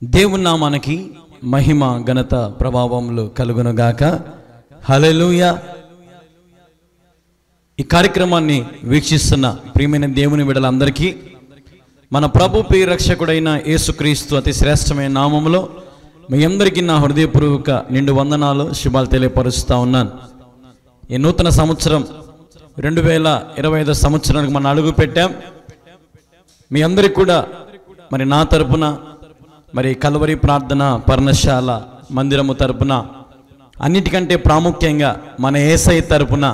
దేవుని నామానికి మహిమ ఘనత ప్రభావములు కలుగునుగాక. హల్లెలూయా. ఈ కార్యక్రమాన్ని వీక్షిస్తున్న ప్రియమైన దేవుని బిడ్డలందరికీ మన ప్రభు ప్రియ రక్షకుడైన యేసుక్రీస్తు అతి శ్రేష్టమైన నామములో మీ అందరికీ నా హృదయపూర్వక నిండు వందనాలు, శుభాలు తెలియపరుస్తూ ఉన్నాను. ఈ నూతన సంవత్సరం 2025 సంవత్సరానికి మనం అడుగు పెట్టాం. మీ అందరికీ కూడా మరి నా తరపున, మరి కల్వరి ప్రార్థన పర్ణశాల మందిరము తరపున, అన్నిటికంటే ప్రాముఖ్యంగా మన యేసయ్య తరపున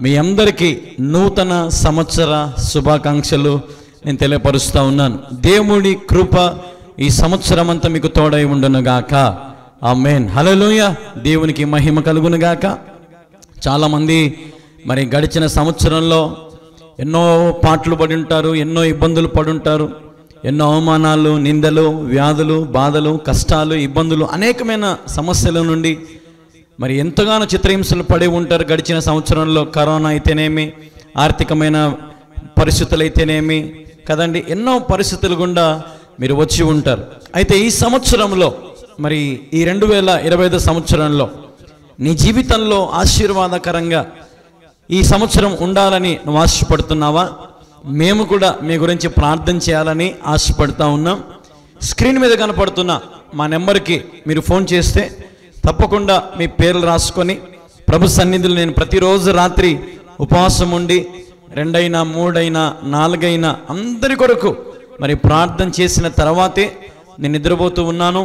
మీ అందరికీ నూతన సంవత్సర శుభాకాంక్షలు నేను తెలియపరుస్తూ ఉన్నాను. దేవుడి కృప ఈ సంవత్సరం అంతా మీకు తోడై ఉండునుగాక. ఆమేన్. హల్లెలూయా. దేవునికి మహిమ కలుగునుగాక. చాలామంది మరి గడిచిన సంవత్సరంలో ఎన్నో పాటలు పడి ఉంటారు, ఎన్నో ఇబ్బందులు పడి ఉంటారు, ఎన్నో అవమానాలు, నిందలు, వ్యాధులు, బాధలు, కష్టాలు, ఇబ్బందులు, అనేకమైన సమస్యల నుండి మరి ఎంతగానో చిత్రహింసలు పడి ఉంటారు. గడిచిన సంవత్సరంలో కరోనా అయితేనేమి, ఆర్థికమైన పరిస్థితులు అయితేనేమి కదండి, ఎన్నో పరిస్థితులు గుండా మీరు వచ్చి ఉంటారు. అయితే ఈ సంవత్సరంలో మరి ఈ 2025 సంవత్సరంలో నీ జీవితంలో ఆశీర్వాదకరంగా ఈ సంవత్సరం ఉండాలని నువ్వు ఆశపడుతున్నావా? మేము కూడా మీ గురించి ప్రార్థన చేయాలని ఆశపడుతూ ఉన్నాం. స్క్రీన్ మీద కనపడుతున్న మా నెంబర్కి మీరు ఫోన్ చేస్తే తప్పకుండా మీ పేర్లు రాసుకొని ప్రభు సన్నిధిలో నేను ప్రతిరోజు రాత్రి ఉపవాసం ఉండి 2 అయినా 3 అయినా 4 అయినా అందరి కొరకు మరి ప్రార్థన చేసిన తర్వాతే నేను నిద్రపోతూ ఉన్నాను.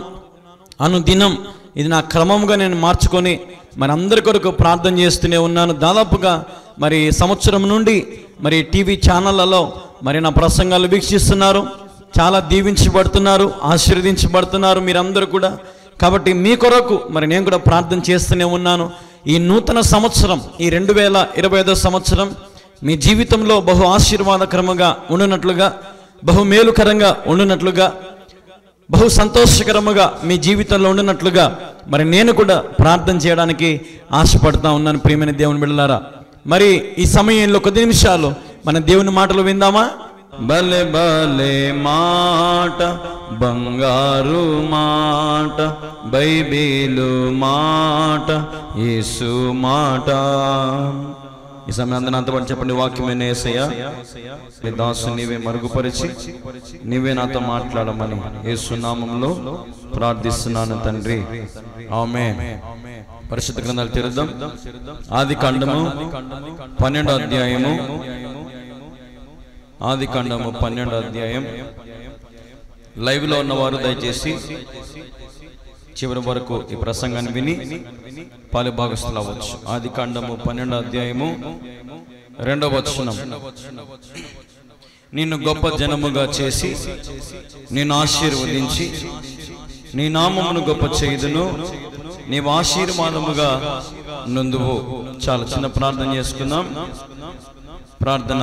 అనుదినం ఇది నా క్రమంగా నేను మార్చుకొని మరి అందరి కొరకు ప్రార్థన చేస్తూనే ఉన్నాను. దాదాపుగా మరి సంవత్సరం నుండి మరి టీవీ ఛానళ్ళలో మరి నా ప్రసంగాలు వీక్షిస్తున్నారు, చాలా దీవించబడుతున్నారు, ఆశీర్వదించబడుతున్నారు మీరందరూ కూడా. కాబట్టి మీ కొరకు మరి నేను కూడా ప్రార్థన చేస్తూనే ఉన్నాను. ఈ నూతన సంవత్సరం, ఈ 2025 సంవత్సరం మీ జీవితంలో బహు ఆశీర్వాదకరముగా ఉండునట్లుగా, బహు మేలుకరంగా ఉండునట్లుగా, బహు సంతోషకరముగా మీ జీవితంలో ఉండినట్లుగా మరి నేను కూడా ప్రార్థన చేయడానికి ఆశపడుతూ ఉన్నాను. ప్రియమైన దేవుని బిడ్డలారా, మరి ఈ సమయంలో కొద్ది నిమిషాలు మన దేవుని మాటలు విందామా? బలే బలే మాట, బంగారు మాట, బైబిలు మాట, యేసు మాట. ఈ సమయం అందరూ నాతో పాటు చెప్పండి, వాక్యమైన యేసయ్య నీ దాసు నీవే మరుగుపరిచి నీవే నాతో మాట్లాడమని యేసు నామములో ప్రార్థిస్తున్నాను తండ్రి. ఆమేన్. పరిశుద్ధ గ్రంథాలు తెరుద్దాం. ఆదికాండము 12వ అధ్యాయము, ఆదికాండము 12వ అధ్యాయం. లైవ్లో ఉన్నవారు దయచేసి చివరి వరకు ఈ ప్రసంగాన్ని విని పాలుభాగస్తులు అవ్వచ్చు. ఆదికాండము 12వ అధ్యాయము 2వ వచనం. నిన్ను గొప్ప జనముగా చేసి నిన్ను ఆశీర్వదించి నీ నామమును గొప్ప చేయుదును, నీవు ఆశీర్వాదముగా నుందువు. చాలా చిన్న ప్రార్థన చేసుకుందాం. ప్రార్థన.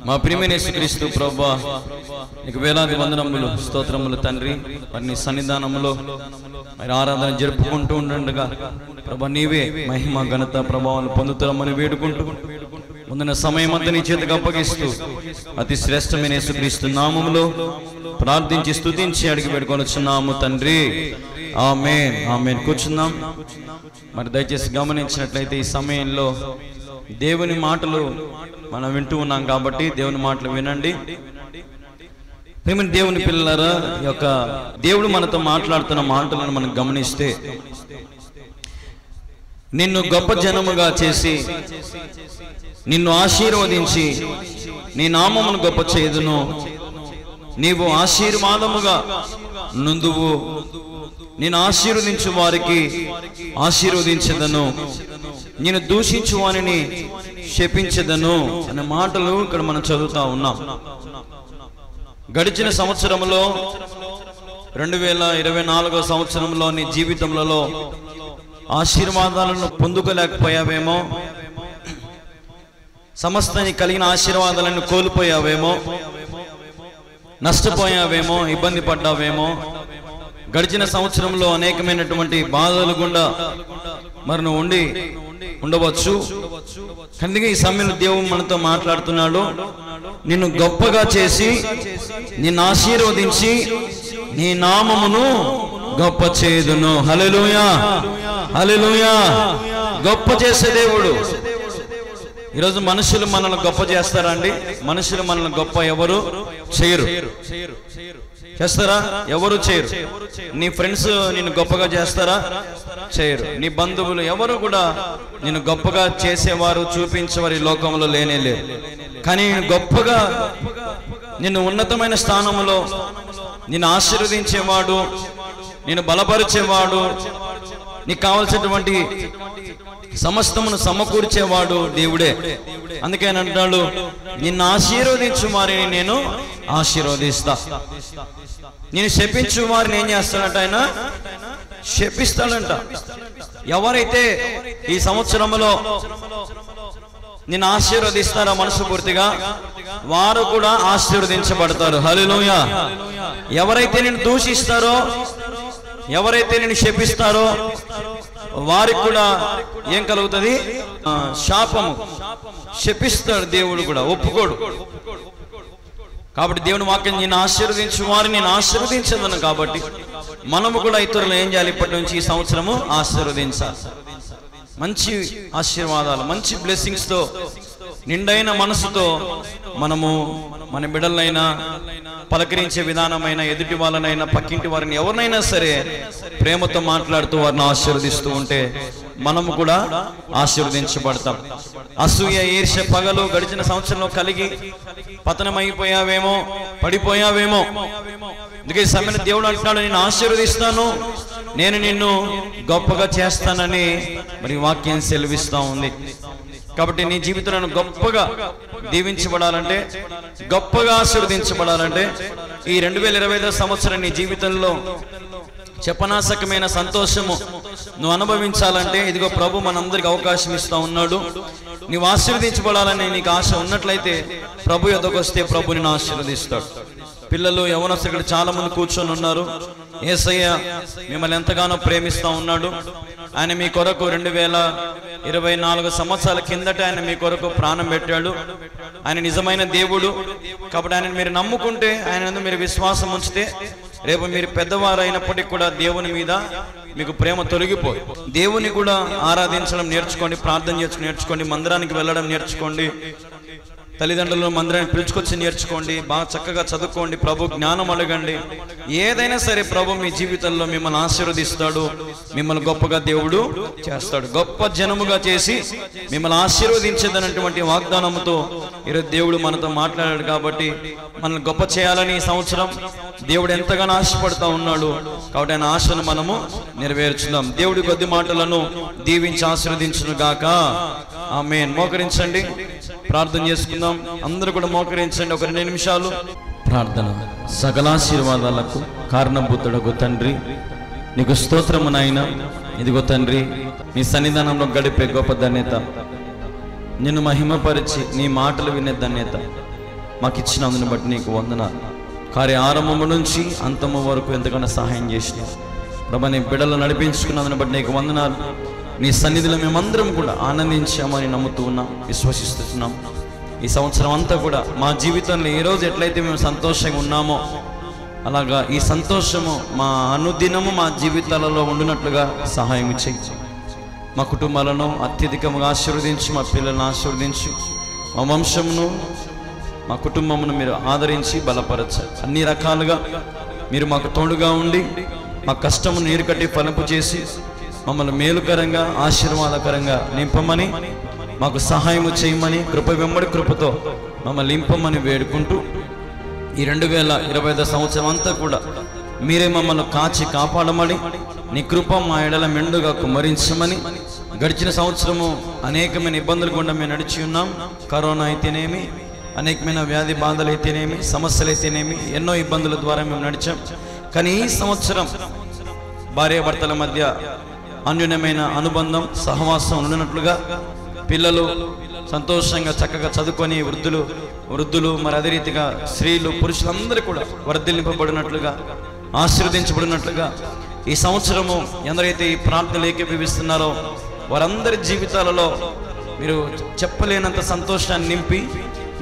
మా ప్రియమైన యేసుక్రీస్తు ప్రభువా, నీకు వేలాది వందనములు, స్తోత్రములు తండ్రి. మరి నీ సన్నిధానములో మరి ఆరాధన జరుపుకుంటూ ఉండగా ప్రభా నీవే మహిమ ఘనత ప్రభావాలు పొందుతామని వేడుకుంటూ ముందున్న సమయం అంతా నీ చేతికి అప్పగిస్తూ అతి శ్రేష్టమైన యేసుక్రీస్తు నామములో ప్రార్థించి స్తుతించి అడిగి పెట్టుకొనిచున్నాము తండ్రి. ఆమేన్. ఆమేన్. కూర్చుందాం. మరి దయచేసి గమనించినట్లయితే ఈ సమయంలో దేవుని మాటలు మనం వింటూ ఉన్నాం కాబట్టి దేవుని మాటలు వినండి. ప్రియమైన దేవుని పిల్లలారా, ఈ యొక్క దేవుడు మనతో మాట్లాడుతున్న మాటలను మనం గమనిస్తే, నిన్ను గొప్ప జనముగా చేసి నిన్ను ఆశీర్వదించి నీ నామమును గొప్ప చేయుదును, నీవు ఆశీర్వాదముగా నుందువు, నేను ఆశీర్వదించు వారికి ఆశీర్వదించదను, నేను దూషించు వారిని శపించదను అనే మాటలు ఇక్కడ మనం చదువుతా ఉన్నాం. గడిచిన సంవత్సరంలో 2024 సంవత్సరంలో నీ జీవితంలో ఆశీర్వాదాలను పొందుకోలేకపోయావేమో, సమస్తానికి కలిగిన ఆశీర్వాదాలను కోల్పోయావేమో, నష్టపోయావేమో, ఇబ్బంది పడ్డావేమో. గడిచిన సంవత్సరంలో అనేకమైనటువంటి బాధలు గుండా మరి నువ్వు ఉండవచ్చు. అందుకే ఈ సమయంలో దేవుడు మనతో మాట్లాడుతున్నాడు. నిన్ను గొప్పగా చేసి నిన్ను ఆశీర్వదించి నీ నామమును గొప్ప చేయుదును. హల్లెలూయా, హల్లెలూయా. గొప్ప చేసే దేవుడు. ఈరోజు మనుషులు మనల్ని గొప్ప చేస్తారండి? మనుషులు మనల్ని గొప్ప ఎవరు చేయరు. చేస్తారా? ఎవరు చేయరు. నీ ఫ్రెండ్స్ నిన్ను గొప్పగా చేస్తారా? చేయరు. నీ బంధువులు ఎవరు కూడా నిన్ను గొప్పగా చేసేవారు, చూపించేవారు ఈ లోకంలో లేనే లేరు. కానీ గొప్పగా నిన్ను ఉన్నతమైన స్థానంలో నిన్ను ఆశీర్వదించేవాడు, నిన్ను బలపరిచేవాడు, నీకు కావలసినటువంటి సమస్తమును సమకూర్చేవాడు దేవుడే. అందుకే ఆయన అంటాడు, నిన్ను ఆశీర్వదించు వారిని నేను ఆశీర్వదిస్తా, నేను శపించు వారిని ఏం చేస్తాడంట? ఆయన శపిస్తాడంట. ఎవరైతే ఈ సంవత్సరంలో నిన్ను ఆశీర్వదిస్తారో మనస్ఫూర్తిగా, వారు కూడా ఆశీర్వదించబడతారు. హల్లెలూయా. ఎవరైతే నిన్ను దూషిస్తారో, ఎవరైతే నిన్ను శపిస్తారో, వారికి కూడా ఏం కలుగుతుంది? శాపము. శపిస్తాడు దేవుడు కూడా, ఒప్పుకోడు. కాబట్టి దేవుని వాక్యం, నేను ఆశీర్వదించు వారిని నేను ఆశీర్వదించదను. కాబట్టి మనము కూడా ఇతరులు ఏం చేయాలి? ఇప్పటి నుంచి ఈ సంవత్సరము ఆశీర్వదించాలి. మంచి ఆశీర్వాదాలు, మంచి బ్లెస్సింగ్స్ తో, నిండైన మనసుతో మనము మన బిడ్డలైనా పలకరించే విధానమైన, ఎదుటి వాళ్ళనైనా, పక్కింటి వారిని ఎవరినైనా సరే ప్రేమతో మాట్లాడుతూ వారిని ఆశీర్వదిస్తూ ఉంటే మనము కూడా ఆశీర్వదించబడతాం. అసూయ, ఈర్ష్య, పగలు గడిచిన సంవత్సరంలో కలిగి పతనమైపోయావేమో, పడిపోయావేమో. అందుకే సమయంలో దేవుడు అంటున్నాడు, నేను ఆశీర్వదిస్తాను, నేను నిన్ను గొప్పగా చేస్తానని మరి వాక్యం సెలవిస్తూ ఉంది. కాబట్టి నీ జీవితంలో గొప్పగా దీవించబడాలంటే, గొప్పగా ఆశీర్వదించబడాలంటే, ఈ 2025 సంవత్సరం నీ జీవితంలో చెప్పనాశకమైన సంతోషము నువ్వు అనుభవించాలంటే, ఇదిగో ప్రభు మనందరికి అవకాశం ఇస్తా ఉన్నాడు. నీవు ఆశీర్వదించబడాలని నీకు ఆశ ఉన్నట్లయితే ప్రభు యొద్దకు వస్తే ప్రభు నిన్ను ఆశీర్వదిస్తాడు. పిల్లలు, యవనస్తులు చాలా మంది కూర్చొని ఉన్నారు. యేసయ్య మిమ్మల్ని ఎంతగానో ప్రేమిస్తూ ఉన్నాడు. ఆయన మీ కొరకు 2024 సంవత్సరాల కిందట ఆయన మీ కొరకు ప్రాణం పెట్టాడు. ఆయన నిజమైన దేవుడు. కాబట్టి ఆయన మీరు నమ్ముకుంటే, ఆయన మీరు విశ్వాసం ఉంచితే, రేపు మీరు పెద్దవారు అయినప్పటికీ కూడా దేవుని మీద మీకు ప్రేమ తొలగిపోయి, దేవుని కూడా ఆరాధించడం నేర్చుకోండి, ప్రార్థన చేసుకుని నేర్చుకోండి, మందిరానికి వెళ్ళడం నేర్చుకోండి, తల్లిదండ్రులను మందిరాన్ని పిలుచుకొచ్చి నేర్చుకోండి, బాగా చక్కగా చదువుకోండి, ప్రభు జ్ఞానం అడగండి. ఏదైనా సరే ప్రభు మీ జీవితంలో మిమ్మల్ని ఆశీర్వదిస్తాడు, మిమ్మల్ని గొప్పగా దేవుడు చేస్తాడు. గొప్ప జనముగా చేసి మిమ్మల్ని ఆశీర్వదించేదన్నటువంటి వాగ్దానంతో ఈరోజు దేవుడు మనతో మాట్లాడాడు. కాబట్టి మనల్ని గొప్ప చేయాలని ఈ సంవత్సరం దేవుడు ఎంతగానో ఆశపడతా ఉన్నాడు. కాబట్టి ఆయన ఆశను మనము నెరవేర్చుదాం. దేవుడి కొద్ది మాటలను దీవించి ఆశీర్వదించును గాక. ఆమేన్. మోకరించండి, ప్రార్థన చేసుకుందాం. అందరూ కూడా మోకరించండి. ఒక 2 నిమిషాలు ప్రార్థన. సకలాశీర్వాదాలకు కారణభూతుడగు తండ్రి, నీకు స్తోత్రము నాయనా. ఇదిగో తండ్రి, నీ సన్నిధానంలో గడిపే గొప్ప ధన్యత, నిన్ను మహిమపరిచి నీ మాటలు వినే ధన్యత మాకు ఇచ్చినందుని బట్టి నీకు వందనాలు. కార్య ఆరంభము నుంచి అంతము వరకు ఎంతగానో సహాయం చేసినావు ప్రభా. నీ బిడ్డలు నడిపించుకున్నందుని బట్టి నీకు వందనాలు. నీ సన్నిధిలో మేమందరం కూడా ఆనందించామని నమ్ముతూ ఉన్నాం, విశ్వసిస్తున్నాం. ఈ సంవత్సరం అంతా కూడా మా జీవితంలో ఏ రోజు ఎట్లయితే మేము సంతోషంగా ఉన్నామో, అలాగా ఈ సంతోషము మా అనుదినము మా జీవితాలలో ఉండినట్లుగా సహాయం చేయి. మా కుటుంబాలను అత్యధికంగా ఆశీర్వదించి, మా పిల్లలను ఆశీర్వదించి, మా వంశమును, మా కుటుంబమును మీరు ఆదరించి బలపరచాలి. అన్ని రకాలుగా మీరు మాకు తోడుగా ఉండి, మా కష్టమును నీరు కట్టి ఫలింపు చేసి మమ్మల్ని మేలుకరంగా, ఆశీర్వాదకరంగా నింపమని, మాకు సహాయము చేయమని, కృప వెంబడి కృపతో మమ్మల్ని నింపమని వేడుకుంటూ, ఈ 2025 సంవత్సరం అంతా కూడా మీరే మమ్మల్ని కాచి కాపాడమని, నీ కృప మా ఎడల మెండుగా కుమ్మరించమని. గడిచిన సంవత్సరము అనేకమైన ఇబ్బందులు గుండా మేము నడిచి ఉన్నాం. కరోనా అయితేనేమి, అనేకమైన వ్యాధి బాధలు అయితేనేమి, సమస్యలు అయితేనేమి, ఎన్నో ఇబ్బందుల ద్వారా మేము నడిచాం. కానీ ఈ సంవత్సరం భార్యాభర్తల మధ్య అన్యోన్యమైన అనుబంధం, సహవాసం ఉన్నట్లుగా, పిల్లలు సంతోషంగా చక్కగా చదువుకొని, వృద్ధులు మరి అదే రీతిగా స్త్రీలు, పురుషులందరూ కూడా వర్ధిల్లింపబడినట్లుగా, ఆశీర్వదించబడినట్లుగా ఈ సంవత్సరము ఎందరైతే ఈ ప్రార్థనలు ఏకీభవిస్తున్నారో వారందరి జీవితాలలో మీరు చెప్పలేనంత సంతోషాన్ని నింపి,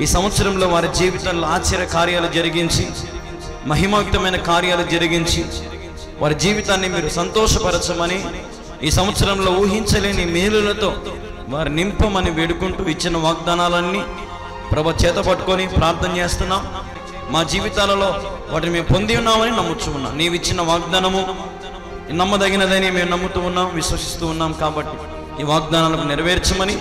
ఈ సంవత్సరంలో వారి జీవితంలో ఆశ్చర్య కార్యాలు జరిగించి మహిమాయుక్తమైన కార్యాలు జరిగించి వారి జీవితాన్ని మీరు సంతోషపరచమని, ఈ సంవత్సరంలో ఊహించలేని మేలులతో వారు నింపమని వేడుకుంటూ ఇచ్చిన వాగ్దానాలన్నీ ప్రభు చేత పట్టుకొని ప్రార్థన చేస్తున్నాం. మా జీవితాలలో వాటిని మేము పొంది ఉన్నామని నమ్ముతూ ఉన్నాం. నీవు ఇచ్చిన వాగ్దానము నమ్మదగినదని మేము నమ్ముతూ ఉన్నాం, విశ్వసిస్తూ ఉన్నాం. కాబట్టి ఈ వాగ్దానాలను నెరవేర్చమని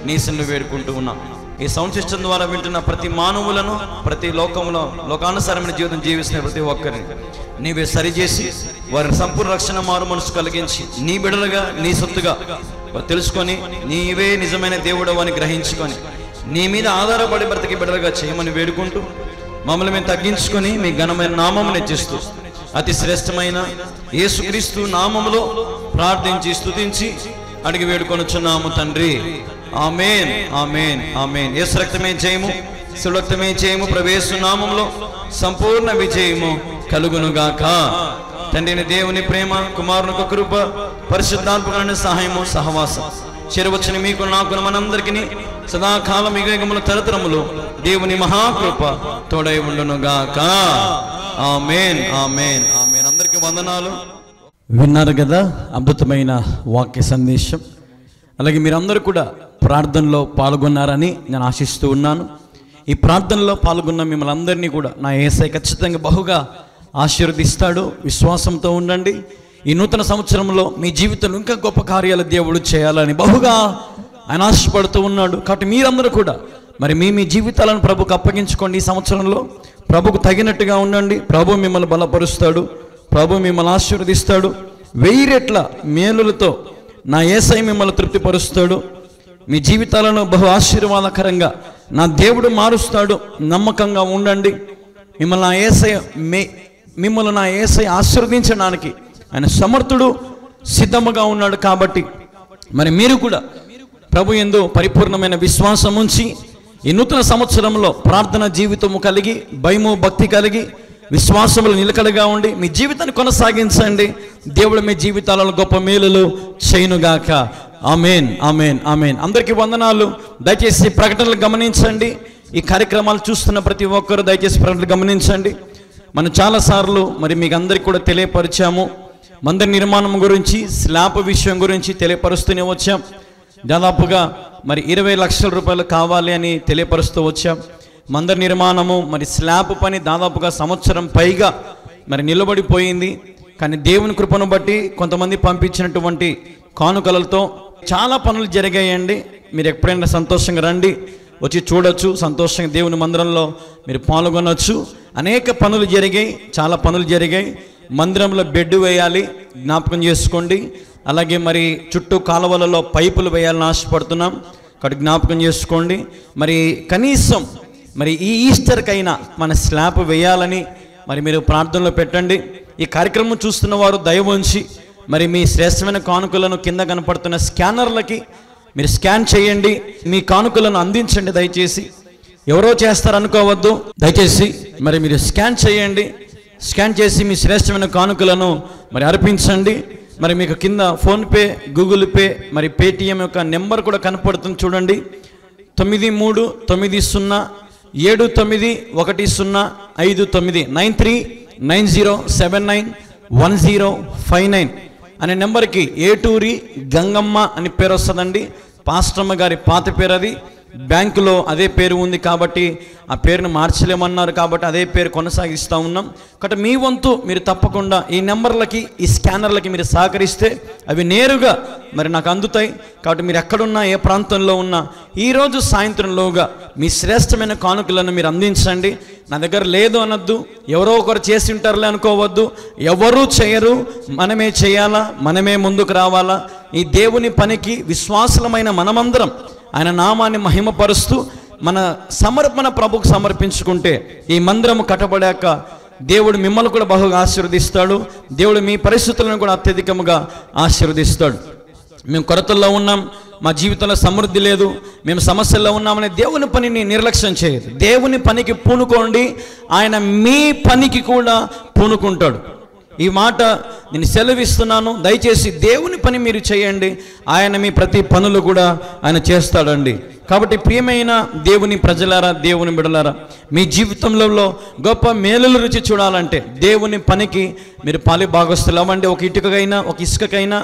నీ సన్నిధిలో వేడుకుంటూ ఉన్నాం. ఈ సౌండ్ సిస్టమ్ ద్వారా వింటున్న ప్రతి మానవులను, ప్రతి లోకంలో లోకానుసారమైన జీవితం జీవిస్తున్న ప్రతి ఒక్కరిని నీవే సరిచేసి వారిని సంపూర్ణ రక్షణ మారు మనసు కలిగించి నీ బిడలుగా, నీ సొత్తుగా తెలుసుకొని నీవే నిజమైన దేవుడు అని గ్రహించుకొని నీ మీద ఆధారపడి బ్రతికి బిడలుగా చేయమని వేడుకుంటూ మమ్మల్ని మేము తగ్గించుకొని మీ ఘనమైన నామమును హెచ్చిస్తూ అతి శ్రేష్టమైన యేసుక్రీస్తు నామములో ప్రార్థించి స్తుతించి అడిగి వేడుకొనుచున్నాము తండ్రి. ఆమేన్, ఆమేన్, ఆమేన్. యేసు రక్తమే జయము, శివ రక్తమే జయము. ప్రవేశ నామములో సంపూర్ణ విజయము కలుగునుగాక. తండ్రిని దేవుని ప్రేమ, కుమారుని కృప, పరిశుద్ధాత్మకుని సహాయము, సహవాసం చేరవచ్చిన మీకు, నాకు, మనందరికీ సదాకాలం యుగముల తరతరములు దేవుని మహాకృప తోడై ఉండునుగాక. ఆమేన్, ఆమేన్, ఆమేన్. అందరికీ వందనాలు. విన్నారు కదా అద్భుతమైన వాక్య సందేశం. అలాగే మీరందరూ కూడా ప్రార్థనలో పాల్గొన్నారని నేను ఆశిస్తూ ఉన్నాను. ఈ ప్రార్థనలో పాల్గొన్న మిమ్మల్ని అందరినీ కూడా నా యేసయ్య ఖచ్చితంగా బహుగా ఆశీర్వదిస్తాడు. విశ్వాసంతో ఉండండి. ఈ నూతన సంవత్సరంలో మీ జీవితంలో ఇంకా గొప్ప కార్యాలు దేవుడు చేయాలని బహుగా ఆయన ఆశపడుతూ ఉన్నాడు. కాబట్టి మీరందరూ కూడా మరి మీ జీవితాలను ప్రభుకు అప్పగించుకోండి. ఈ సంవత్సరంలో ప్రభుకు తగినట్టుగా ఉండండి. ప్రభు మిమ్మల్ని బలపరుస్తాడు, ప్రభు మిమ్మల్ని ఆశీర్వదిస్తాడు. 1000 రెట్ల మేలులతో నా యేసయ్య మిమ్మల్ని తృప్తిపరుస్తాడు. మీ జీవితాలను బహు ఆశీర్వాదకరంగా నా దేవుడు మారుస్తాడు. నమ్మకంగా ఉండండి. మిమ్మల్ని నా యేసయ్య ఆశీర్వదించడానికి ఆయన సమర్థుడు, సిద్ధముగా ఉన్నాడు. కాబట్టి మరి మీరు కూడా ప్రభు యందు పరిపూర్ణమైన విశ్వాసం ఉంచి ఈ నూతన సంవత్సరంలో ప్రార్థన జీవితము కలిగి, భయము భక్తి కలిగి, విశ్వాసములు నిలకడగా ఉండి మీ జీవితాన్ని కొనసాగించండి. దేవుడు మీ జీవితాలలో గొప్ప మేలులు చేయునుగాక. ఆమేన్, ఆమేన్, ఆమేన్. అందరికీ వందనాలు. దయచేసి ప్రకటనలు గమనించండి. ఈ కార్యక్రమాలు చూస్తున్న ప్రతి ఒక్కరు దయచేసి ప్రకటనలు గమనించండి. మనం చాలాసార్లు మరి మీకు అందరికీ కూడా తెలియపరిచాము. మందిర నిర్మాణం గురించి, స్లాబ్ విషయం గురించి తెలియపరుస్తూనే వచ్చాం. దాదాపుగా మరి 20 లక్షల రూపాయలు కావాలి అని తెలియపరుస్తూ వచ్చాం. మందిర నిర్మాణము మరి స్లాబ్ పని దాదాపుగా సంవత్సరం పైగా మరి నిలబడిపోయింది. కానీ దేవుని కృపను బట్టి కొంతమంది పంపించినటువంటి కానుకలతో చాలా పనులు జరిగాయండి. మీరు ఎప్పుడైనా సంతోషంగా రండి, వచ్చి చూడొచ్చు. సంతోషంగా దేవుని మందిరంలో మీరు పాల్గొనవచ్చు. అనేక పనులు జరిగాయి, చాలా పనులు జరిగాయి. మందిరంలో బెడ్ వేయాలి, జ్ఞాపకం చేసుకోండి. అలాగే మరి చుట్టూ కాలువలలో పైపులు వేయాలని ఆశపడుతున్నాం, కాబట్టి జ్ఞాపకం చేసుకోండి. మరి కనీసం మరి ఈ ఈస్టర్కైనా మన స్లాబ్ వేయాలని మరి మీరు ప్రార్థనలో పెట్టండి. ఈ కార్యక్రమం చూస్తున్న వారు దయ ఉంచి మరి మీ శ్రేష్టమైన కానుకలను కింద కనపడుతున్న స్కానర్లకి మీరు స్కాన్ చేయండి. మీ కానుకలను అందించండి. దయచేసి ఎవరో చేస్తారనుకోవద్దు. దయచేసి మరి మీరు స్కాన్ చేయండి. స్కాన్ చేసి మీ శ్రేష్టమైన కానుకలను మరి అర్పించండి. మరి మీకు కింద ఫోన్పే, గూగుల్ పే, మరి పేటిఎం యొక్క నెంబర్ కూడా కనపడుతుంది, చూడండి. 93-90-79-1059 93-9079-1059 అనే నెంబర్కి ఏటూరి గంగమ్మ అని పేరు వస్తుందండి. పాస్టమ్మ గారి పాత పేరు అది. బ్యాంకులో అదే పేరు ఉంది కాబట్టి ఆ పేరును మార్చలేమన్నారు, కాబట్టి అదే పేరు కొనసాగిస్తూ ఉన్నాం. కాబట్టి మీ వంతు మీరు తప్పకుండా ఈ నెంబర్లకి, ఈ స్కానర్లకి మీరు సహకరిస్తే అవి నేరుగా మరి నాకు అందుతాయి. కాబట్టి మీరు ఎక్కడున్నా, ఏ ప్రాంతంలో ఉన్నా ఈరోజు సాయంత్రంలోగా మీ శ్రేష్టమైన కానుకలను మీరు అందించండి. నా దగ్గర లేదు అనొద్దు, ఎవరో ఒకరు చేసి ఉంటారులే అనుకోవద్దు. ఎవరూ చేయరు, మనమే చేయాలా, మనమే ముందుకు రావాలా. ఈ దేవుని పనికి విశ్వాసులమైన మనమందరం ఆయన నామాన్ని మహిమపరుస్తూ మన సమర్పణ ప్రభుకు సమర్పించుకుంటే ఈ మందిరము కట్టబడాక దేవుడు మిమ్మల్ని కూడా బహుగా ఆశీర్వదిస్తాడు. దేవుడు మీ పరిస్థితులను కూడా అత్యధికంగా ఆశీర్వదిస్తాడు. మేము కొరతల్లో ఉన్నాం, మా జీవితంలో సమృద్ధి లేదు, మేము సమస్యల్లో ఉన్నామనే దేవుని పనిని నిర్లక్ష్యం చేయదు. దేవుని పనికి పూనుకోండి, ఆయన మీ పనికి కూడా పూనుకుంటాడు. ఈ మాట నేను సెలవిస్తున్నాను. దయచేసి దేవుని పని మీరు చేయండి, ఆయన మీ ప్రతి పనులు కూడా ఆయన చేస్తాడండి. కాబట్టి ప్రియమైన దేవుని ప్రజలారా, దేవుని బిడలారా, మీ జీవితంలో గొప్ప మేలుల రుచి చూడాలంటే దేవుని పనికి మీరు పాలి భాగస్తులు అవ్వండి. ఒక ఇటుకకైనా, ఒక ఇసుకకైనా,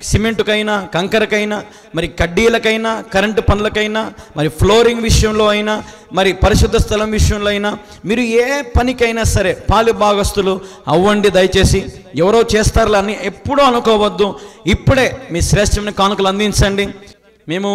సిమెంటుకైనా, కంకరకైనా, మరి కడ్డీలకైనా, కరెంటు పనులకైనా, మరి ఫ్లోరింగ్ విషయంలో అయినా, మరి పరిశుద్ధ స్థలం విషయంలో అయినా, మీరు ఏ పనికైనా సరే పాలి భాగస్తులు అవ్వండి. దయచేసి ఎవరో చేస్తారులే అని ఎప్పుడూ అనుకోవద్దు. ఇప్పుడే మీ శ్రేష్టమైన కానుకలు అందించండి. మేము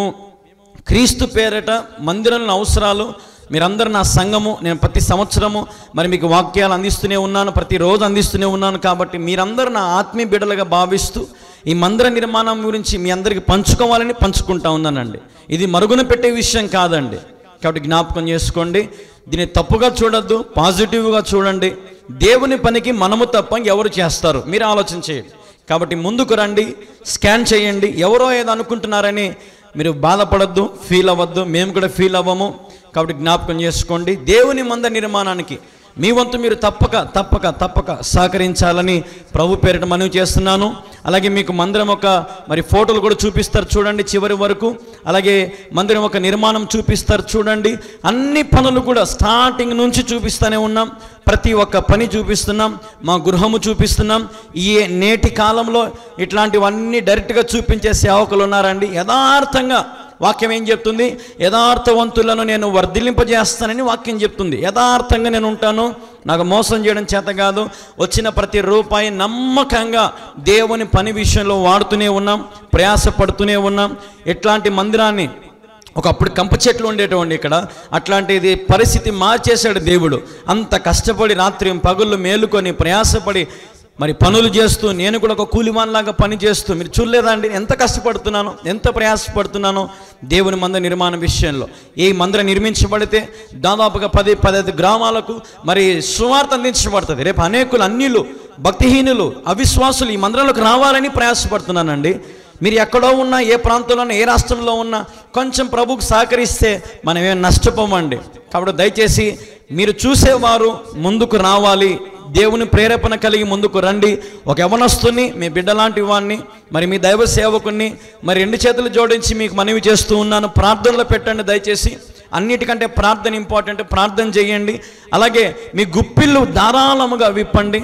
క్రీస్తు పేరట మందిరంలో అవసరాలు, మీరందరూ నా సంఘము, నేను ప్రతి సంవత్సరము మరి మీకు వాక్యాలు అందిస్తూనే ఉన్నాను, ప్రతిరోజు అందిస్తూనే ఉన్నాను. కాబట్టి మీరందరూ నా ఆత్మీయ బిడ్డలుగా భావిస్తూ ఈ మందిర నిర్మాణం గురించి మీ అందరికీ పంచుకోవాలని పంచుకుంటా ఉన్నానండి. ఇది మరుగున పెట్టే విషయం కాదండి. కాబట్టి జ్ఞాపకం చేసుకోండి, దీన్ని తప్పుగా చూడొద్దు, పాజిటివ్గా చూడండి. దేవుని పనికి మనము తప్ప ఎవరు చేస్తారు, మీరు ఆలోచన చేయండి. కాబట్టి ముందుకు రండి, స్కాన్ చేయండి. ఎవరో ఏదో అనుకుంటున్నారని మీరు బాధపడద్దు, ఫీల్ అవ్వద్దు, మేము కూడా ఫీల్ అవ్వము. కాబట్టి జ్ఞాపకం చేసుకోండి, దేవుని మందిర నిర్మాణానికి మీ వంతు మీరు తప్పక సహకరించాలని ప్రభు పేరిట మనవి చేస్తున్నాను. అలాగే మీకు మందిరం ఒక మరి ఫోటోలు కూడా చూపిస్తారు చూడండి చివరి వరకు. అలాగే మందిరం ఒక నిర్మాణం చూపిస్తారు చూడండి. అన్ని పనులు కూడా స్టార్టింగ్ నుంచి చూపిస్తూనే ఉన్నాం, ప్రతి ఒక్క పని చూపిస్తున్నాం, మా గృహము చూపిస్తున్నాం. ఈ నేటి కాలంలో ఇట్లాంటివన్నీ డైరెక్ట్గా చూపించే సేవకులు ఉన్నారండి. యథార్థంగా వాక్యం ఏం చెప్తుంది? యథార్థవంతులను నేను వర్ధిల్లింపజేస్తానని వాక్యం చెప్తుంది. యథార్థంగా నేను ఉంటాను, నాకు మోసం చేయడం చేత కాదు. వచ్చిన ప్రతి రూపాయి నమ్మకంగా దేవుని పని విషయంలో వాడుతూనే ఉన్నాం, ప్రయాసపడుతూనే ఉన్నాం. ఇట్లాంటి మందిరాన్ని ఒకప్పుడు కంప చెట్లు ఉండేటువంటి ఇక్కడ, అట్లాంటిది పరిస్థితి మార్చేశాడు దేవుడు. అంత కష్టపడి రాత్రి పగుళ్ళు మేలుకొని ప్రయాసపడి మరి పనులు చేస్తూ, నేను కూడా ఒక కూలిమాన్లాగా పని చేస్తూ, మీరు చూడలేదండి ఎంత కష్టపడుతున్నాను, ఎంత ప్రయాసపడుతున్నానో దేవుని మందిర నిర్మాణ విషయంలో. ఈ మందిరం నిర్మించబడితే దాదాపుగా 10-15 గ్రామాలకు మరి సువార్త అందించబడుతుంది. రేపు అనేకులు, అన్యులు, భక్తిహీనులు, అవిశ్వాసులు ఈ మందిరంలోకి రావాలని ప్రయాసపడుతున్నానండి. మీరు ఎక్కడో ఉన్నా, ఏ ప్రాంతంలో ఉన్నా, ఏ రాష్ట్రంలో ఉన్నా కొంచెం ప్రభువుకు సహకరిస్తే మనం ఏం నష్టపోమండి. కాబట్టి దయచేసి మీరు చూసేవారు ముందుకు రావాలి, దేవుని ప్రేరేపణ కలిగి ముందుకు రండి. ఒక యవనస్తుని, మీ బిడ్డ లాంటి వాడిని, మరి మీ దైవ సేవకుని మరి 2 చేతులు జోడించి మీకు మనవి చేస్తూ ఉన్నాను, ప్రార్థనలో పెట్టండి దయచేసి. అన్నిటికంటే ప్రార్థన ఇంపార్టెంట్, ప్రార్థన చేయండి. అలాగే మీ గుప్పిళ్ళు ధారాళముగా విప్పండి.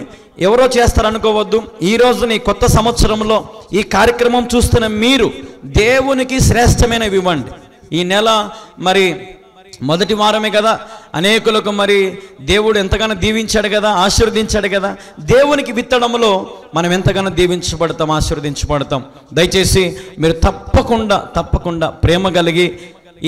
ఎవరో చేస్తారనుకోవద్దు. ఈరోజు నీ కొత్త సంవత్సరంలో ఈ కార్యక్రమం చూస్తున్న మీరు దేవునికి శ్రేష్టమైనవి ఇవ్వండి. ఈ నెల మరి మొదటి వారమే కదా, అనేకులకు మరి దేవుడు ఎంతగానో దీవించాడు కదా, ఆశీర్వదించాడు కదా. దేవునికి విత్తడంలో మనం ఎంతగానో దీవించబడతాం, ఆశీర్వదించబడతాం. దయచేసి మీరు తప్పకుండా ప్రేమ కలిగి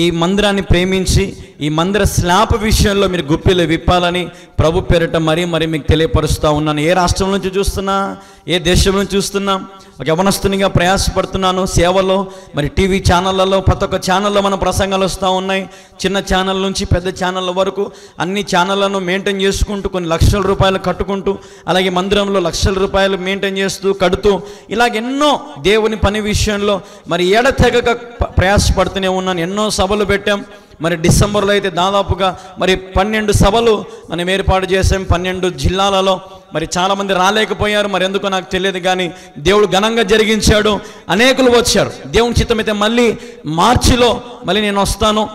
ఈ మందిరాన్ని ప్రేమించి ఈ మందిర స్లాబ్ విషయంలో మీరు గుప్పిలు విప్పాలని ప్రభు పేరిట మరీ మీకు తెలియపరుస్తూ ఉన్నాను. ఏ రాష్ట్రం నుంచి చూస్తున్నా, ఏ దేశం నుంచి చూస్తున్నా, ఒక యవనస్తునిగా ప్రయాసపడుతున్నాను సేవలో. మరి టీవీ ఛానళ్ళలో, ప్రతి ఒక్క ఛానల్లో మన ప్రసంగాలు వస్తూ ఉన్నాయి. చిన్న ఛానల్ నుంచి పెద్ద ఛానళ్ళ వరకు అన్ని ఛానళ్లను మెయింటైన్ చేసుకుంటూ, కొన్ని లక్షల రూపాయలు కట్టుకుంటూ, అలాగే మందిరంలో లక్షల రూపాయలు మెయింటైన్ చేస్తూ కడుతూ, ఇలాగెన్నో దేవుని పని విషయంలో మరి ఎడతెగక ప్రయాసపడుతూనే ఉన్నాను. ఎన్నో సభలు పెట్టాం. మరి డిసెంబర్లో అయితే దాదాపుగా మరి 12 సభలు మనం ఏర్పాటు చేసాం 12 జిల్లాలలో. మరి చాలామంది రాలేకపోయారు, మరి ఎందుకో నాకు తెలియదు, కానీ దేవుడు ఘనంగా జరిగించాడు. అనేకులు వచ్చారు. దేవుని చిత్తమైతే మళ్ళీ మార్చిలో మళ్ళీ నేను వస్తాను.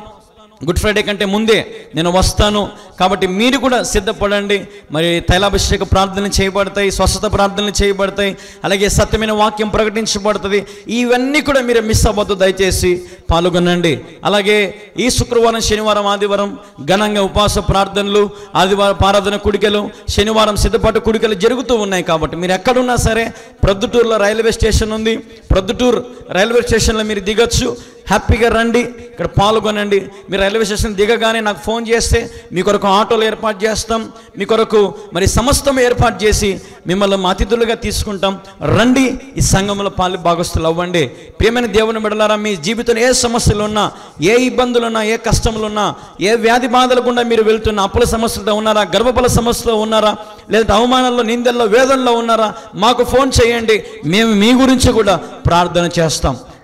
గుడ్ ఫ్రైడే కంటే ముందే నేను వస్తాను. కాబట్టి మీరు కూడా సిద్ధపడండి. మరి తైలాభిషేక ప్రార్థనలు చేయబడతాయి, స్వస్థత ప్రార్థనలు చేయబడతాయి, అలాగే సత్యమైన వాక్యం ప్రకటించబడుతుంది. ఇవన్నీ కూడా మీరు మిస్ అవ్వద్దు, దయచేసి పాల్గొనండి. అలాగే ఈ శుక్రవారం, శనివారం, ఆదివారం ఘనంగా ఉపవాస ప్రార్థనలు, ఆదివారం ఆరాధన కుడికలు, శనివారం సిద్ధపాటు కుడికలు జరుగుతూ ఉన్నాయి. కాబట్టి మీరు ఎక్కడున్నా సరే, ప్రొద్దుటూరులో రైల్వే స్టేషన్ ఉంది, ప్రొద్దుటూరు రైల్వే స్టేషన్లో మీరు దిగొచ్చు. హ్యాపీగా రండి, ఇక్కడ పాల్గొనండి. మీరు రైల్వే స్టేషన్ దిగగానే నాకు ఫోన్ చేస్తే మీ కొరకు ఆటోలు ఏర్పాటు చేస్తాం, మీ కొరకు మరి సమస్తం ఏర్పాటు చేసి మిమ్మల్ని అతిథులుగా తీసుకుంటాం. రండి, ఈ సంఘంలో భాగస్తులు అవ్వండి. ప్రియమైన దేవుని బిడ్డలారా, మీ జీవితంలో ఏ సమస్యలు ఉన్నా, ఏ ఇబ్బందులున్నా, ఏ కష్టములున్నా, ఏ వ్యాధి బాధలు గుండా మీరు వెళ్తున్నా, అప్పుల సమస్యలతో ఉన్నారా, గర్భఫల సమస్యలో ఉన్నారా, లేదంటే అవమానాల్లో, నిందల్లో, వేదనలో ఉన్నారా, మాకు ఫోన్ చేయండి. మేము మీ గురించి కూడా ప్రార్థన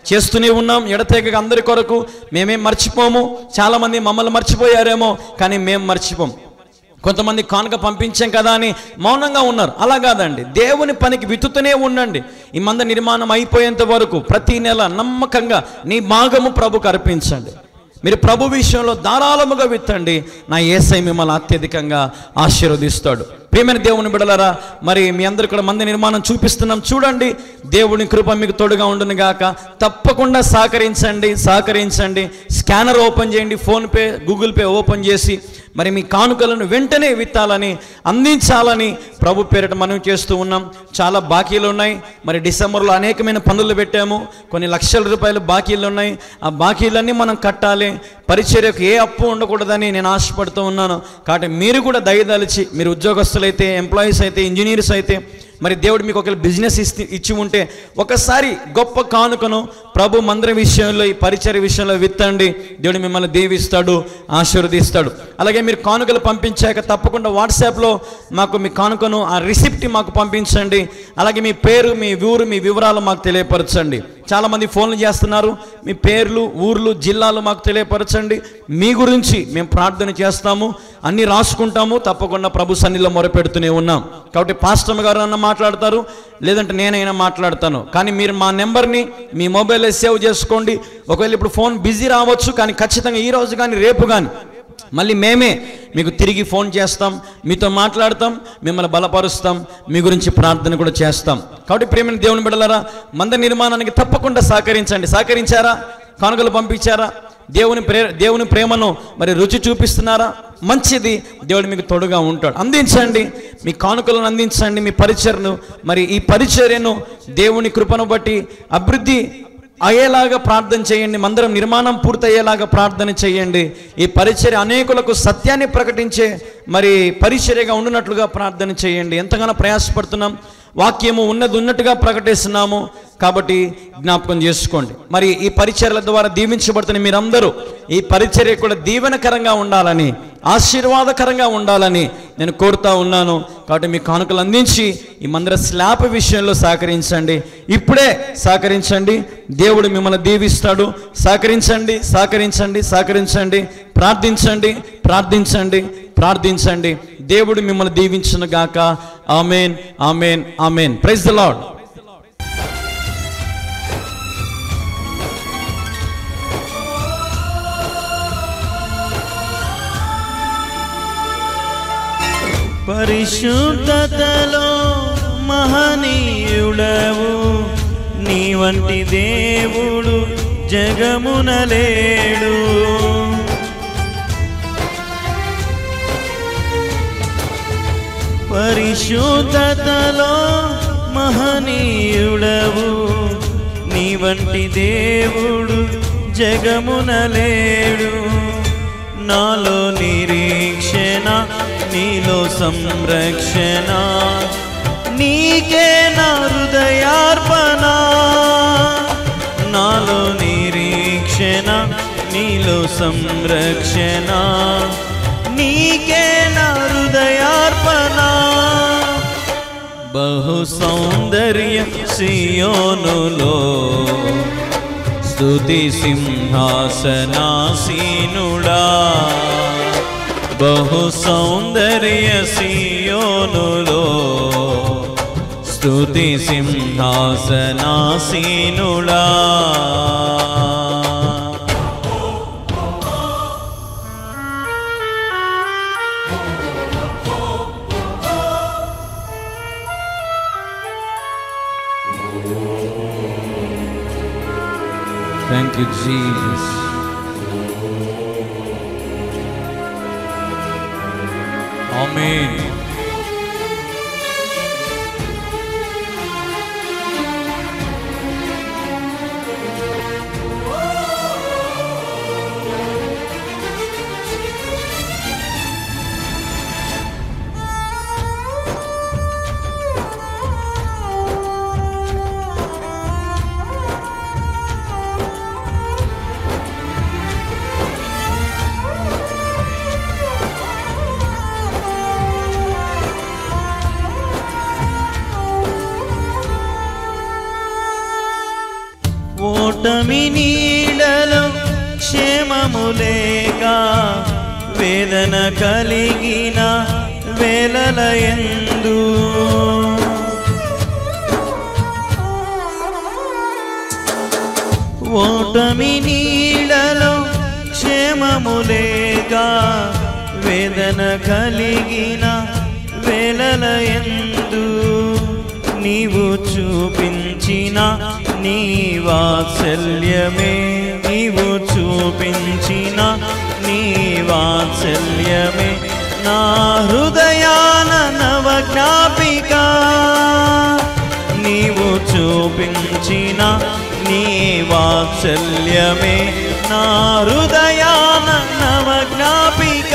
చేస్తూనే ఉన్నాం. ఎడతెగక అందరి కొరకు మేమేం మర్చిపోము. చాలామంది మమ్మల్ని మర్చిపోయారేమో, కానీ మేము మర్చిపోం. కొంతమంది కానుక పంపించాం కదా అని మౌనంగా ఉన్నారు. అలా కాదండి, దేవుని పనికి విత్తుతూనే ఉండండి. ఈ మంద నిర్మాణం అయిపోయేంత వరకు ప్రతి నెల నమ్మకంగా నీ భాగము ప్రభుకు అర్పించండి. మీరు ప్రభు విషయంలో ధారాళముగా విత్తండి. నా యేసయ్య మిమ్మల్ని అత్యధికంగా ఆశీర్వదిస్తాడు. ప్రియమైన దేవుని బిడ్డలారా, మరి మీ అందరు కూడా మంది నిర్మాణం చూపిస్తున్నాం, చూడండి. దేవుని కృప మీకు తోడుగా ఉండును గాక. తప్పకుండా సహకరించండి. స్కానర్ ఓపెన్ చేయండి, ఫోన్పే, గూగుల్ పే ఓపెన్ చేసి మరి మీ కానుకలను వెంటనే విత్తాలని, అందించాలని ప్రభు పేరిట మనం చేస్తూ ఉన్నాం. చాలా బాకీలు ఉన్నాయి. మరి డిసెంబర్లో అనేకమైన పనులు పెట్టాము. కొన్ని లక్షల రూపాయలు బాకీలు ఉన్నాయి. ఆ బాకీలన్నీ మనం కట్టాలి. పరిచర్యకు ఏ అప్పు ఉండకూడదని నేను ఆశపడుతూ ఉన్నాను. కాబట్టి మీరు కూడా దయదలిచి, మీరు ఉద్యోగస్తులైతే, ఎంప్లాయీస్ అయితే, ఇంజనీర్స్ అయితే, మరి దేవుడు మీకు ఒక బిజినెస్ ఇచ్చి ఉంటే ఒకసారి గొప్ప కానుకను ప్రభు మందిర విషయంలో, ఈ పరిచర్య విషయంలో విత్తండి. దేవుడు మిమ్మల్ని దీవిస్తాడు, ఆశీర్వదిస్తాడు. అలాగే మీరు కానుకలు పంపించాక తప్పకుండా వాట్సాప్లో మాకు మీ కానుకను, ఆ రిసిప్ట్ మాకు పంపించండి. అలాగే మీ పేరు, మీ ఊరు, మీ వివరాలు మాకు తెలియపరచండి. చాలామంది ఫోన్లు చేస్తున్నారు. మీ పేర్లు, ఊర్లు, జిల్లాలు మాకు తెలియపరచండి. మీ గురించి మేము ప్రార్థన చేస్తాము, అన్నీ రాసుకుంటాము. తప్పకుండా ప్రభు సన్నిధిలో మొరపెడుతూనే ఉన్నాం. కాబట్టి పాస్టర్ గారు అన్న మాట్లాడతారు, లేదంటే నేనైనా మాట్లాడతాను. కానీ మీరు మా నెంబర్ని మీ మొబైల్లో సేవ్ చేసుకోండి. ఒకవేళ ఇప్పుడు ఫోన్ బిజీ రావచ్చు, కానీ ఖచ్చితంగా ఈరోజు కానీ రేపు కానీ మళ్ళీ మేమే మీకు తిరిగి ఫోన్ చేస్తాం, మీతో మాట్లాడతాం, మిమ్మల్ని బలపరుస్తాం, మీ గురించి ప్రార్థన కూడా చేస్తాం. కాబట్టి ప్రేమైన దేవుని బిడ్డలారా, మంద నిర్మాణానికి తప్పకుండా సహకరించారా? కానుకలు పంపించారా? దేవుని ప్రేమను మరి రుచి చూపిస్తున్నారా? మంచిది, దేవుడు మీకు తోడుగా ఉంటాడు. అందించండి, మీ కానుకలను అందించండి. మీ పరిచర్ను, మరి ఈ పరిచర్యను దేవుని కృపను బట్టి అభివృద్ధి అయ్యేలాగా ప్రార్థన చేయండి. మందిరం నిర్మాణం పూర్తయ్యేలాగా ప్రార్థన చేయండి. ఈ పరిచర్య అనేకులకు సత్యాన్ని ప్రకటించే మరి పరిచర్యగా ఉండునట్లుగా ప్రార్థన చేయండి. ఎంతగానో ప్రయాసపడుతున్నాం, వాక్యము ఉన్నట్టుగా ప్రకటిస్తున్నాము. కాబట్టి జ్ఞాపకం చేసుకోండి. మరి ఈ పరిచర్యల ద్వారా దీవించబడుతున్న మీరందరూ ఈ పరిచర్య కూడా దీవెనకరంగా ఉండాలని, ఆశీర్వాదకరంగా ఉండాలని నేను కోరుతా ఉన్నాను. కాబట్టి మీ కానుకలు అందించి ఈ మందిర స్లాబ్ విషయంలో సహకరించండి. ఇప్పుడే సహకరించండి, దేవుడు మిమ్మల్ని దీవిస్తాడు. సహకరించండి. ప్రార్థించండి. దేవుడు మిమ్మల్ని దీవించును గాక. ఆమేన్. Praise the lord. పరిశుద్ధతలో మహనీయుడవు, నీ వంటి దేవుడు జగమున లేడు. పరిశుద్ధతలో మహనీయుడవు, నీ వంటి దేవుడు జగమున లేడు. నాలో నిరీక్షణ, నీలో సంరక్షణ, నీకే నా హృదయార్పణ. నాలో నిరీక్షణ, నీలో సంరక్షణ, నీకే నా హృదయార్పణ. బహు సౌందర్యం సియోనులో, స్తుతి సింహాసనాసీనుడా. బహు సౌందర్య సియోనులో, స్తుతి సింహాసనాసీనుడా. Thank you, Jesus. Amen. ఓటమి నీడలో క్షేమము లేక వేదన కలిగిన వేళలయందు ఓటమి నీడలో క్షేమములేగా వేదన కలిగిన వేళలయందు నీవు చూపించిన నీ వాత్సల్యమే, నీవు చూపించిన నీ వాత్సల్యమే నా హృదయాన నవ జ్ఞాపిక. నీవు చూపించిన నీ వాత్సల్యమే నా హృదయాన నవ జ్ఞాపిక.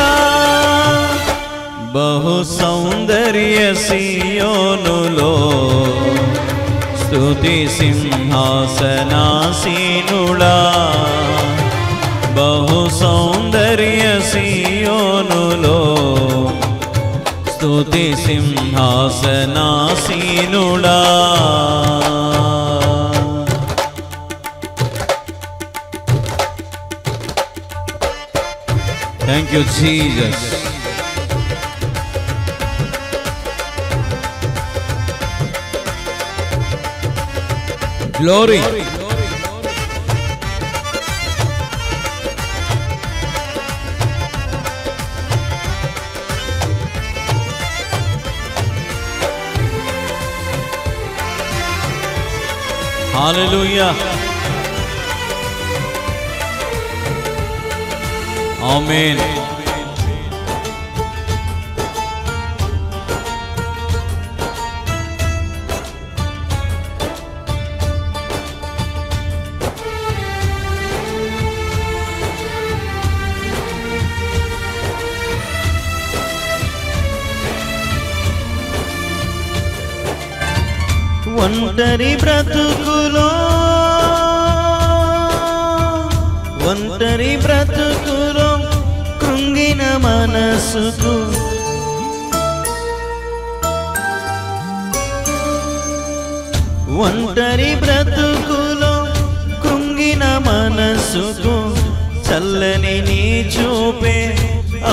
బహు సౌందర్య సియోనులో స్తుతి సింహాసనాసీనుడా, బహు సౌందర్య సియోనులో స్తుతి సింహాసనాసీనుడా. Thank you, Jesus. Glory. Hallelujah. Amen. ఒంటరి బ్రతుకులో, ఒంటరి బ్రతుకులో కృంగిన మనసుకు ఒంటరి బ్రతుకులో కృంగిన మనసుకు చల్లని నీ చూపే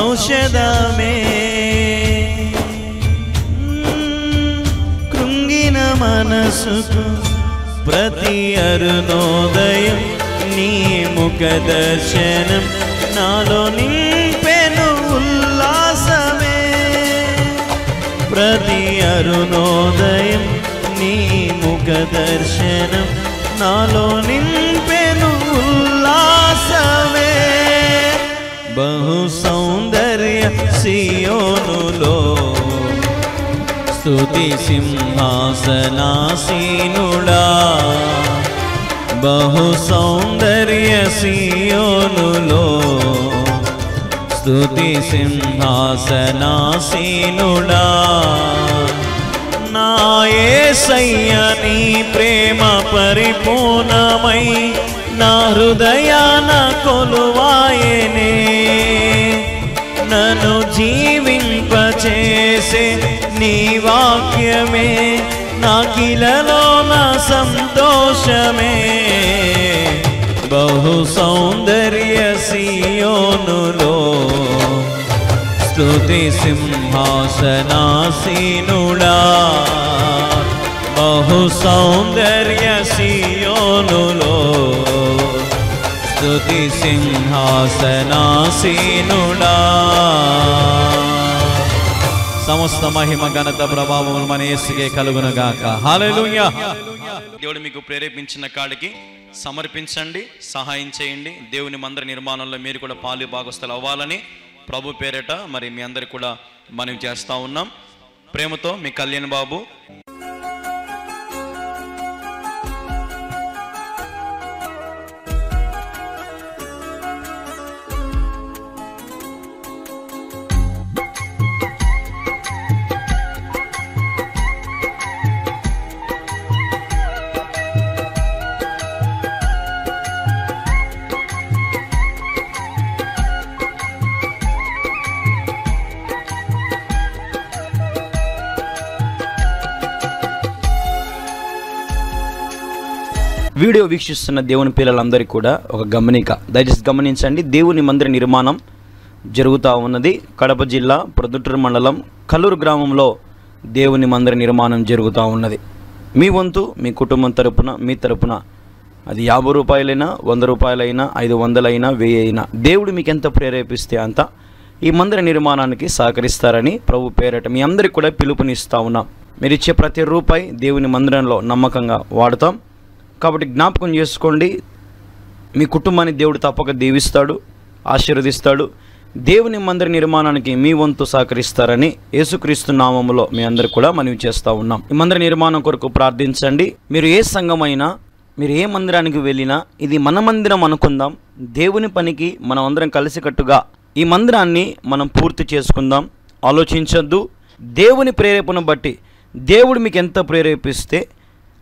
ఔషధమే. కృంగిన మనసుకు ప్రతి అరుణోదయం నీ ముఖ దర్శనం నాలో నింపెను ఉల్లాసమే. ప్రతి అరుణోదయం నీ ముఖ దర్శనం నాలో నింపెను ఉల్లాసమే. బహు సౌందర్య సియోనులో స్తుతి సింహాసనాసీనుడా, బహు సౌందర్య సియోనులో స్తుతి సింహాసనాసీనుడా. నా యేసయ్య నీ ప్రేమ పరిపూర్ణమై నా హృదయాన కొలువాయనే. నన్ను జీవింపచేసే నీ వాక్యమే నాకిలలో నా సంతోషమే. బహు సౌందర్య సియోనులో స్తుతి సింహాసనాసీనుడా, బహు సౌందర్య సియోనులో స్తుతి సింహాసనాసీనుడా. సమస్త మహిమ ఘనత ప్రభావములు మన యేసుకే కలుగునుగాక. హల్లెలూయా. దేవుడు మీకు ప్రేరేపించిన కాడికి సమర్పించండి, సహాయం చేయండి. దేవుని మందిర నిర్మాణంలో మీరు కూడా పాలు భాగస్థులు అవ్వాలని ప్రభు పేరిట మరి మీ అందరికి కూడా మనవి చేస్తూ ఉన్నాం. ప్రేమతో మీ కళ్యాణ్ బాబు. వీడియో వీక్షిస్తున్న దేవుని పిల్లలందరికీ కూడా ఒక గమనిక, దయచేసి గమనించండి. దేవుని మందిర నిర్మాణం జరుగుతూ ఉన్నది. కడప జిల్లా ప్రొద్దుటూరు మండలం కల్లూరు గ్రామంలో దేవుని మందిర నిర్మాణం జరుగుతూ ఉన్నది. మీ వంతు మీ కుటుంబం తరపున మీ తరపున అది 50 రూపాయలైనా 100 రూపాయలైనా 500 అయినా 1000 అయినా దేవుడు మీకు ఎంత ప్రేరేపిస్తే అంత ఈ మందిర నిర్మాణానికి సహకరిస్తారని ప్రభు పేరట మీ అందరికీ కూడా పిలుపునిస్తూ ఉన్నాం. మీరు ఇచ్చే ప్రతి రూపాయి దేవుని మందిరంలో నమ్మకంగా వాడతాం. కాబట్టి జ్ఞాపకం చేసుకోండి, మీ కుటుంబాన్ని దేవుడు తప్పక దీవిస్తాడు, ఆశీర్వదిస్తాడు. దేవుని మందిర నిర్మాణానికి మీ వంతు సహకరిస్తారని యేసుక్రీస్తు నామములో మీ అందరూ కూడా మనవి చేస్తూ ఉన్నాం. ఈ మందిర నిర్మాణం కొరకు ప్రార్థించండి. మీరు ఏ సంఘమైనా, మీరు ఏ మందిరానికి వెళ్ళినా ఇది మన మందిరం అనుకుందాం. దేవుని పనికి మనం అందరం కలిసికట్టుగా ఈ మందిరాన్ని మనం పూర్తి చేసుకుందాం. ఆలోచించొద్దు. దేవుని ప్రేరేపణ బట్టి దేవుడు మీకు ఎంత ప్రేరేపిస్తే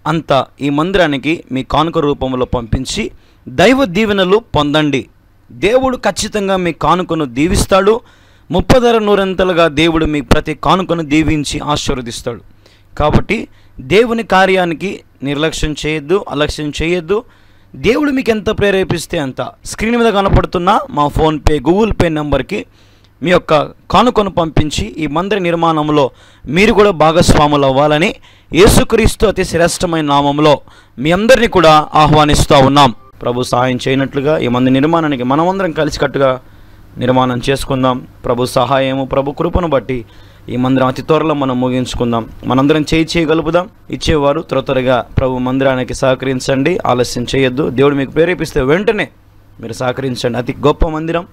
అంత ఈ మందిరానికి మీ కానుక రూపంలో పంపించి దైవ దీవెనలు పొందండి. దేవుడు ఖచ్చితంగా మీ కానుకను దీవిస్తాడు. 30 నూరంతలుగా దేవుడు మీ ప్రతి కానుకను దీవించి ఆశీర్వదిస్తాడు. కాబట్టి దేవుని కార్యానికి నిర్లక్ష్యం చేయొద్దు, అలక్ష్యం చేయొద్దు. దేవుడు మీకు ఎంత ప్రేరేపిస్తే అంత స్క్రీన్ మీద కనపడుతున్న మా ఫోన్పే, గూగుల్ పే నెంబర్కి మీ యొక్క కానుకను పంపించి ఈ మందిర నిర్మాణంలో మీరు కూడా భాగస్వాములు అవ్వాలని యేసుక్రీస్తు అతి శ్రేష్టమైన నామంలో మీ అందరినీ కూడా ఆహ్వానిస్తూ ఉన్నాం. ప్రభు సహాయం చేయనట్లుగా ఈ మందిర నిర్మాణానికి మనమందరం కలిసికట్టుగా నిర్మాణం చేసుకుందాం. ప్రభు సహాయము, ప్రభు కృపను బట్టి ఈ మందిరం అతి త్వరలో మనం ముగించుకుందాం. మనందరం చేయగలుపుదాం. ఇచ్చేవారు త్వరగా ప్రభు మందిరానికి సహకరించండి, ఆలస్యం చేయొద్దు. దేవుడు మీకు ప్రేరేపిస్తే వెంటనే మీరు సహకరించండి. అతి గొప్ప మందిరం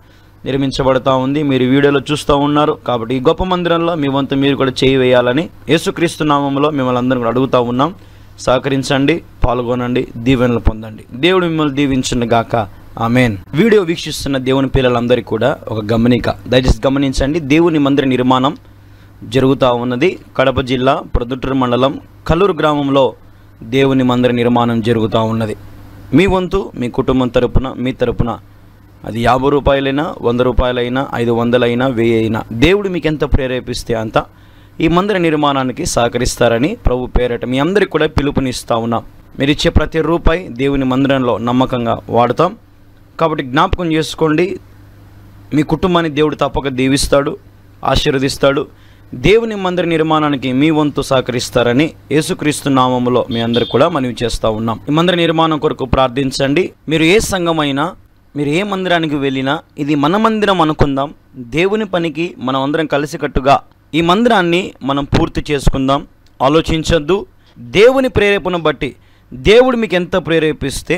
నిర్మించబడతా ఉంది. మీరు వీడియోలో చూస్తూ ఉన్నారు. కాబట్టి ఈ గొప్ప మందిరంలో మీ వంతు మీరు కూడా చేయి వేయాలని యేసుక్రీస్తు నామంలో మిమ్మల్ని అందరం కూడా అడుగుతూ ఉన్నాం. సహకరించండి, పాల్గొనండి, దీవెనలు పొందండి. దేవుడు మిమ్మల్ని దీవించును గాక. ఆమేన్. వీడియో వీక్షిస్తున్న దేవుని పిల్లలందరికీ కూడా ఒక గమనిక, దయచేసి గమనించండి. దేవుని మందిర నిర్మాణం జరుగుతూ ఉన్నది. కడప జిల్లా ప్రొద్దుటూరు మండలం కల్లూరు గ్రామంలో దేవుని మందిర నిర్మాణం జరుగుతూ ఉన్నది. మీ వంతు మీ కుటుంబం తరపున మీ తరపున అది 50 రూపాయలైనా 100 రూపాయలైనా 500 అయినా 1000 అయినా దేవుడు మీకు ఎంత ప్రేరేపిస్తే అంత ఈ మందిర నిర్మాణానికి సహకరిస్తారని ప్రభు పేరట మీ అందరికీ కూడా పిలుపునిస్తూ ఉన్నాం. మీరు ఇచ్చే ప్రతి రూపాయి దేవుని మందిరంలో నమ్మకంగా వాడతాం. కాబట్టి జ్ఞాపకం చేసుకోండి, మీ కుటుంబాన్ని దేవుడు తప్పక దీవిస్తాడు, ఆశీర్వదిస్తాడు. దేవుని మందిర నిర్మాణానికి మీ వంతు సహకరిస్తారని యేసుక్రీస్తు నామములో మీ అందరూ కూడా మనవి చేస్తూ ఉన్నాం. ఈ మందిర నిర్మాణం కొరకు ప్రార్థించండి. మీరు ఏ సంఘమైనా, మీరు ఏ మందిరానికి వెళ్ళినా ఇది మన మందిరం అనుకుందాం. దేవుని పనికి మనం అందరం కలిసికట్టుగా ఈ మందిరాన్ని మనం పూర్తి చేసుకుందాం. ఆలోచించొద్దు. దేవుని ప్రేరేపణ బట్టి దేవుడు మీకు ఎంత ప్రేరేపిస్తే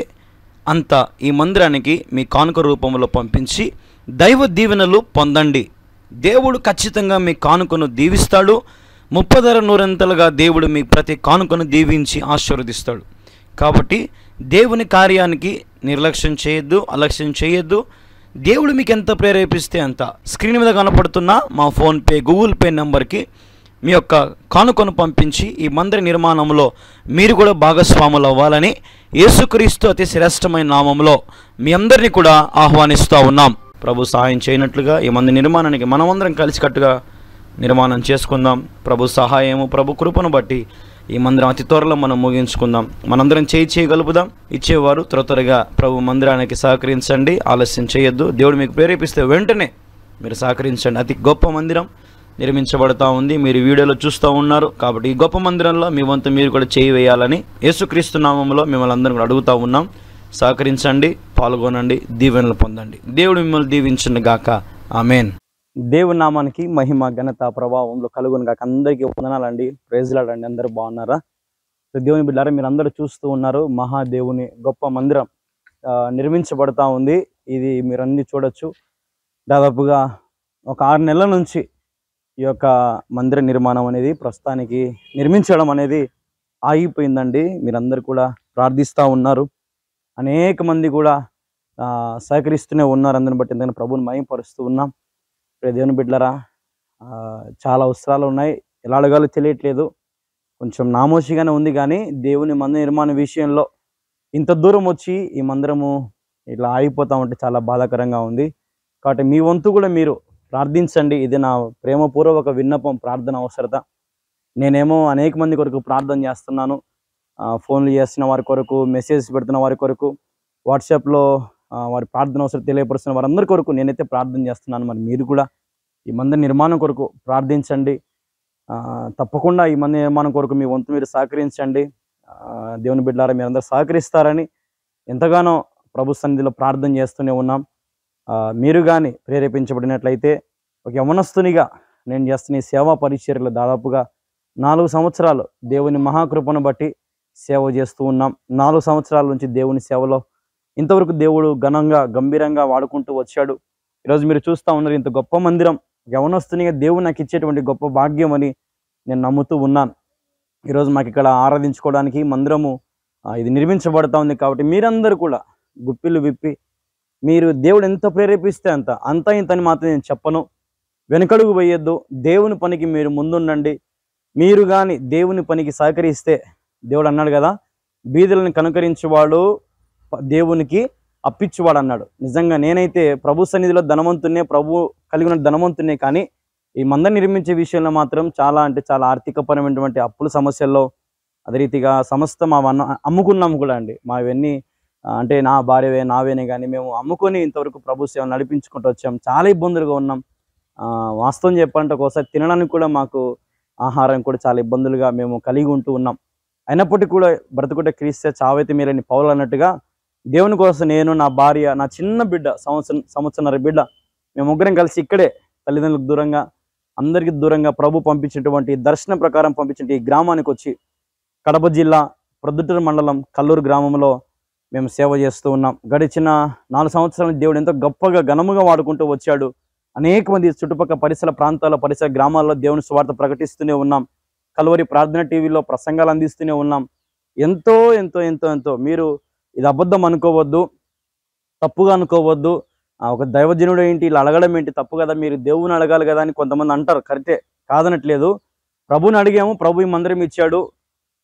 అంత ఈ మందిరానికి మీ కానుక రూపంలో పంపించి దైవ దీవెనలు పొందండి. దేవుడు ఖచ్చితంగా మీ కానుకను దీవిస్తాడు. 30 నూరంతలుగా దేవుడు మీ ప్రతి కానుకను దీవించి ఆశీర్వదిస్తాడు. కాబట్టి దేవుని కార్యానికి నిర్లక్ష్యం చేయొద్దు, అలక్ష్యం చేయొద్దు. దేవుడు మీకు ఎంత ప్రేరేపిస్తే అంత స్క్రీన్ మీద కనపడుతున్న మా ఫోన్పే, గూగుల్ పే నెంబర్కి మీ యొక్క కానుకను పంపించి ఈ మందిర నిర్మాణంలో మీరు కూడా భాగస్వాములు అవ్వాలని యేసుక్రీస్తు అతి శ్రేష్టమైన నామంలో మీ అందరినీ కూడా ఆహ్వానిస్తూ ఉన్నాం. ప్రభు సహాయం చేయనట్లుగా ఈ మందిర నిర్మాణానికి మనమందరం కలిసికట్టుగా నిర్మాణం చేసుకుందాం. ప్రభు సహాయము, ప్రభు కృపను బట్టి ఈ మందిరం అతి త్వరలో మనం ముగించుకుందాం. మనందరం చేయగలుపుదాం. ఇచ్చేవారు త్వరగా ప్రభు మందిరానికి సహకరించండి, ఆలస్యం చేయొద్దు. దేవుడు మీకు ప్రేరేపిస్తే వెంటనే మీరు సహకరించండి. అతి గొప్ప మందిరం నిర్మించబడతా ఉంది. మీరు వీడియోలో చూస్తూ ఉన్నారు. కాబట్టి ఈ గొప్ప మందిరంలో మీ వంతు మీరు కూడా చేయి వేయాలని యేసుక్రీస్తు నామంలో మిమ్మల్ని అందరం కూడా అడుగుతూ ఉన్నాం. సహకరించండి, పాల్గొనండి, దీవెనలు పొందండి. దేవుడు మిమ్మల్ని దీవించును గాక. ఆమేన్. దేవుని నామానికి మహిమ, ఘనత, ప్రభావంలో కలుగును గాక. అందరికీ వందనాలండి. ప్రైజ్ లార్డ్ అండి. అందరూ బాగున్నారా? దేవుని బిడ్డలారా, మీరు అందరూ చూస్తూ ఉన్నారు. మహాదేవుని గొప్ప మందిరం నిర్మించబడతా ఉంది. ఇది మీరు అన్ని చూడొచ్చు. దాదాపుగా ఒక 6 నెలల నుంచి ఈ యొక్క మందిర నిర్మాణం అనేది ప్రస్తుతానికి నిర్మించడం అనేది ఆగిపోయిందండి. మీరందరూ కూడా ప్రార్థిస్తూ ఉన్నారు. అనేక మంది కూడా సహకరిస్తూనే ఉన్నారు. అందరిని బట్టి ఎందుకంటే ప్రభువుని మహిమపరుస్తూ ఉన్నాం. దేవుని బిడ్డలారా, చాలా అవసరాలు ఉన్నాయి. ఎలా అడగాలో తెలియట్లేదు. కొంచెం నామోషిగానే ఉంది. కానీ దేవుని మందిర నిర్మాణ విషయంలో ఇంత దూరం వచ్చి ఈ మందిరము ఇట్లా ఆగిపోతా ఉంటే చాలా బాధాకరంగా ఉంది. కాబట్టి మీ వంతు కూడా మీరు ప్రార్థించండి. ఇది నా ప్రేమపూర్వక విన్నపం, ప్రార్థన అవసరత. నేనేమో అనేక మంది కొరకు ప్రార్థన చేస్తున్నాను. ఫోన్లు చేస్తున్న వారి కొరకు, మెసేజ్ పెడుతున్న వారి కొరకు, వాట్సాప్లో వారి ప్రార్థన అవసరం తెలియపరుస్తున్న వారందరి కొరకు నేనైతే ప్రార్థన చేస్తున్నాను. మరి మీరు కూడా ఈ మందిర నిర్మాణం కొరకు ప్రార్థించండి. తప్పకుండా ఈ మందిర నిర్మాణం కొరకు మీ వంతు మీరు సహకరించండి. దేవుని బిడ్డలారా మీరందరూ సహకరిస్తారని ఎంతగానో ప్రభు సన్నిధిలో ప్రార్థన చేస్తూనే ఉన్నాం. మీరు కానీ ప్రేరేపించబడినట్లయితే ఒక యవనస్తునిగా నేను చేస్తున్న ఈ సేవా పరిచర్యలు దాదాపుగా 4 సంవత్సరాలు దేవుని మహాకృపను బట్టి సేవ చేస్తూ ఉన్నాం. 4 సంవత్సరాల నుంచి దేవుని సేవలో ఇంతవరకు దేవుడు ఘనంగా గంభీరంగా వాడుకుంటూ వచ్చాడు. ఈరోజు మీరు చూస్తూ ఉన్నారు, ఇంత గొప్ప మందిరం యవనస్తునిగా దేవుడు నాకు ఇచ్చేటువంటి గొప్ప భాగ్యం అని నేను నమ్ముతూ ఉన్నాను. ఈరోజు మాకు ఇక్కడ ఆరాధించుకోవడానికి మందిరము ఇది నిర్మించబడతా ఉంది. కాబట్టి మీరందరూ కూడా గుప్పిళ్ళు విప్పి మీరు దేవుడు ఎంత ప్రేరేపిస్తే అంత ఇంతని మాత్రం నేను చెప్పను. వెనుకడుగు వేయొద్దు. దేవుని పనికి మీరు ముందుండండి. మీరు కానీ దేవుని పనికి సహకరిస్తే దేవుడు అన్నాడు కదా, బీదలను కనుకరించేవాడు దేవునికి అప్పిచ్చువాడు అన్నాడు. నిజంగా నేనైతే ప్రభు సన్నిధిలో ధనవంతున్నే, ప్రభు కలిగి ఉన్న ధనవంతున్నే, కానీ ఈ మందిరం నిర్మించే విషయంలో మాత్రం చాలా అంటే చాలా ఆర్థికపరమైనటువంటి అప్పుల సమస్యల్లో, అదే రీతిగా సమస్తం అమ్ముకున్నాము కూడా అండి. మావన్నీ అంటే నా భార్యవే నావేనే కానీ మేము అమ్ముకొని ఇంతవరకు ప్రభు సేవ నడిపించుకుంటూ వచ్చాం. చాలా ఇబ్బందులుగా ఉన్నాం. వాస్తవం చెప్పాలంటే ఒకసారి తినడానికి కూడా మాకు ఆహారం కూడా చాలా ఇబ్బందులుగా మేము కలిగి ఉంటూ ఉన్నాం. అయినప్పటికీ కూడా బ్రతుకుట క్రీస్తే చావైతే మీరని పౌలు అన్నట్టుగా దేవుని కోసం నేను, నా భార్య, నా చిన్న బిడ్డ, సంవత్సరన్నర బిడ్డ, మేము ముగ్గురం కలిసి ఇక్కడే తల్లిదండ్రులకు దూరంగా అందరికీ దూరంగా ప్రభు పంపించినటువంటి దర్శనం ప్రకారం పంపించిన ఈ గ్రామానికి వచ్చి కడప జిల్లా ప్రొద్దుటూరు మండలం కల్లూరు గ్రామంలో మేము సేవ చేస్తూ ఉన్నాం. గడిచిన 4 సంవత్సరాలు దేవుడు ఎంతో గొప్పగా ఘనముగా వాడుకుంటూ వచ్చాడు. అనేక మంది చుట్టుపక్కల పరిసర గ్రామాల్లో దేవుని సువార్త ప్రకటిస్తూనే ఉన్నాం. కల్వరి ప్రార్థన టీవీలో ప్రసంగాలు అందిస్తూనే ఉన్నాం. ఎంతో ఎంతో ఎంతో ఎంతో మీరు ఇది అబద్ధం అనుకోవద్దు, తప్పుగా అనుకోవద్దు. ఒక దైవజనుడు ఏంటి ఇలా అడగడం ఏంటి, తప్పు కదా, మీరు దేవుని అడగాలి కదా అని కొంతమంది అంటారు. కరెక్టే, కాదనట్లేదు. ప్రభుని అడిగాము, ప్రభు ఈ మందిరం ఇచ్చాడు.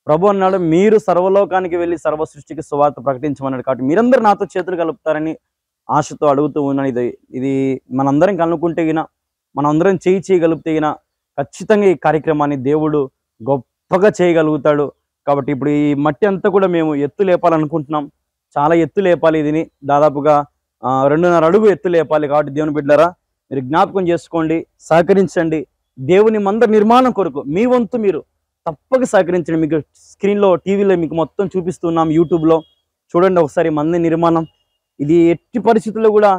ప్రభు అన్నాడు మీరు సర్వలోకానికి వెళ్ళి సర్వ సృష్టికి సువార్త ప్రకటించమన్నాడు. కాబట్టి మీరందరూ నాతో చేతులు కలుపుతారని ఆశతో అడుగుతూ ఉన్నాను. ఇది మనందరం కనుక్కుంటే గిన, మనందరం చేయగలిగితే గిన ఖచ్చితంగా ఈ కార్యక్రమాన్ని దేవుడు గొప్పగా చేయగలుగుతాడు. కాబట్టి ఇప్పుడు ఈ మట్టి అంతా కూడా మేము ఎత్తు లేపాలనుకుంటున్నాం. చాలా ఎత్తు లేపాలి. దీన్ని దాదాపుగా 2.5 అడుగు ఎత్తు లేపాలి. కాబట్టి దేవుని బిడ్డలారా మీరు జ్ఞాపకం చేసుకోండి, సహకరించండి. దేవుని మందిర నిర్మాణం కొరకు మీ వంతు మీరు తప్పక సహకరించండి. మీకు స్క్రీన్లో టీవీలో మీకు మొత్తం చూపిస్తున్నాం, యూట్యూబ్లో చూడండి ఒకసారి మందిర నిర్మాణం. ఇది ఎట్టి పరిస్థితుల్లో కూడా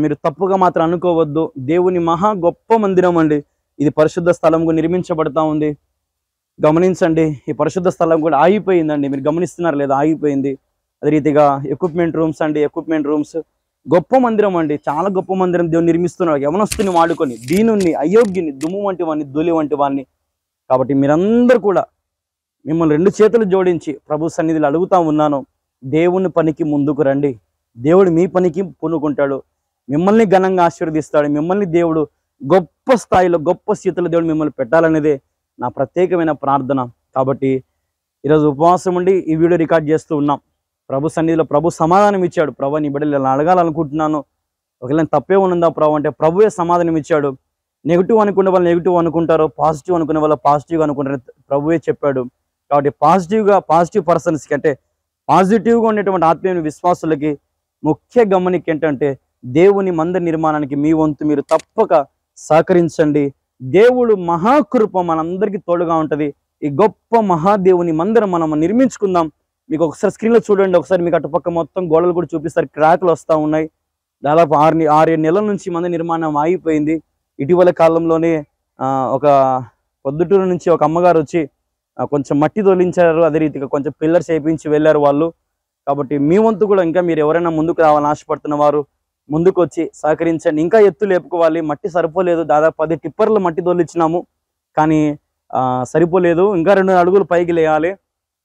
మీరు తప్పుగా మాత్రం అనుకోవద్దు. దేవుని మహా గొప్ప మందిరం అండి. ఇది పరిశుద్ధ స్థలంకు నిర్మించబడతా ఉంది. గమనించండి, ఈ పరిశుద్ధ స్థలం కూడా ఆగిపోయిందండి. మీరు గమనిస్తున్నారు లేదా, ఆగిపోయింది. అదే రీతిగా ఎక్విప్మెంట్ రూమ్స్ అండి, ఎక్విప్మెంట్ రూమ్స్. గొప్ప మందిరం అండి, చాలా గొప్ప మందిరం దేవుడు నిర్మిస్తున్నాడు. యవనస్తుని వాడుకొని దీనుని, అయోగ్యుని, దుమ్ము వంటి వాడిని, ధూళి వంటి వాడిని. కాబట్టి మీరందరూ కూడా మిమ్మల్ని 2 చేతులు జోడించి ప్రభు సన్నిధిలో అడుగుతా ఉన్నాను, దేవుని పనికి ముందుకు రండి. దేవుడు మీ పనికి పూనుకుంటాడు, మిమ్మల్ని ఘనంగా ఆశీర్వదిస్తాడు. మిమ్మల్ని దేవుడు గొప్ప స్థాయిలో, గొప్ప స్థితిలో దేవుడు మిమ్మల్ని పెట్టాలనేదే నా ప్రత్యేకమైన ప్రార్థన. కాబట్టి ఈరోజు ఉపవాసం ఉండి ఈ వీడియో రికార్డ్ చేస్తూ ఉన్నాం. ప్రభు సన్నిధిలో ప్రభు సమాధానం ఇచ్చాడు. ప్రభు నీ బిడ్డలు ఇలా అడగాలనుకుంటున్నాను, ఒకవేళ తప్పే ఉందా ప్రభు అంటే ప్రభువే సమాధానం ఇచ్చాడు. నెగిటివ్ అనుకునే వాళ్ళు నెగిటివ్ అనుకుంటారు, పాజిటివ్ అనుకునే వాళ్ళు పాజిటివ్ అనుకుంటారు, ప్రభువే చెప్పాడు. కాబట్టి పాజిటివ్ పర్సన్స్కి అంటే పాజిటివ్గా ఉండేటువంటి ఆత్మీయ విశ్వాసులకి ముఖ్య గమనిక ఏంటంటే దేవుని మందిర నిర్మాణానికి మీ వంతు మీరు తప్పక సహకరించండి. దేవుడు మహాకృప మనందరికీ తోడుగా ఉంటుంది. ఈ గొప్ప మహాదేవుని మందిరం మనం నిర్మించుకుందాం. మీకు ఒకసారి స్క్రీన్లో చూడండి, ఒకసారి మీకు అటుపక్క మొత్తం గోడలు కూడా చూపిస్తారు, క్రాక్లు వస్తూ ఉన్నాయి. దాదాపు 6-7 నెలల నుంచి మందిర నిర్మాణం ఆగిపోయింది. ఇటీవల కాలంలోనే ఒక పొద్దుటూరు నుంచి ఒక అమ్మగారు వచ్చి కొంచెం మట్టి తొలించారు. అదే రీతిగా కొంచెం పిల్లర్స్ వేయించి వెళ్ళారు వాళ్ళు. కాబట్టి మీ వంతు కూడా ఇంకా మీరు ఎవరైనా ముందుకు రావాలని ఆశపడుతున్న వారు ముందుకు వచ్చి సహకరించండి. ఇంకా ఎత్తు లేపుకోవాలి, మట్టి సరిపోలేదు. దాదాపు 10 టిప్పర్లు మట్టి తోలిచ్చినాము, కానీ సరిపోలేదు. ఇంకా 2 అడుగులు పైకి లేయాలి.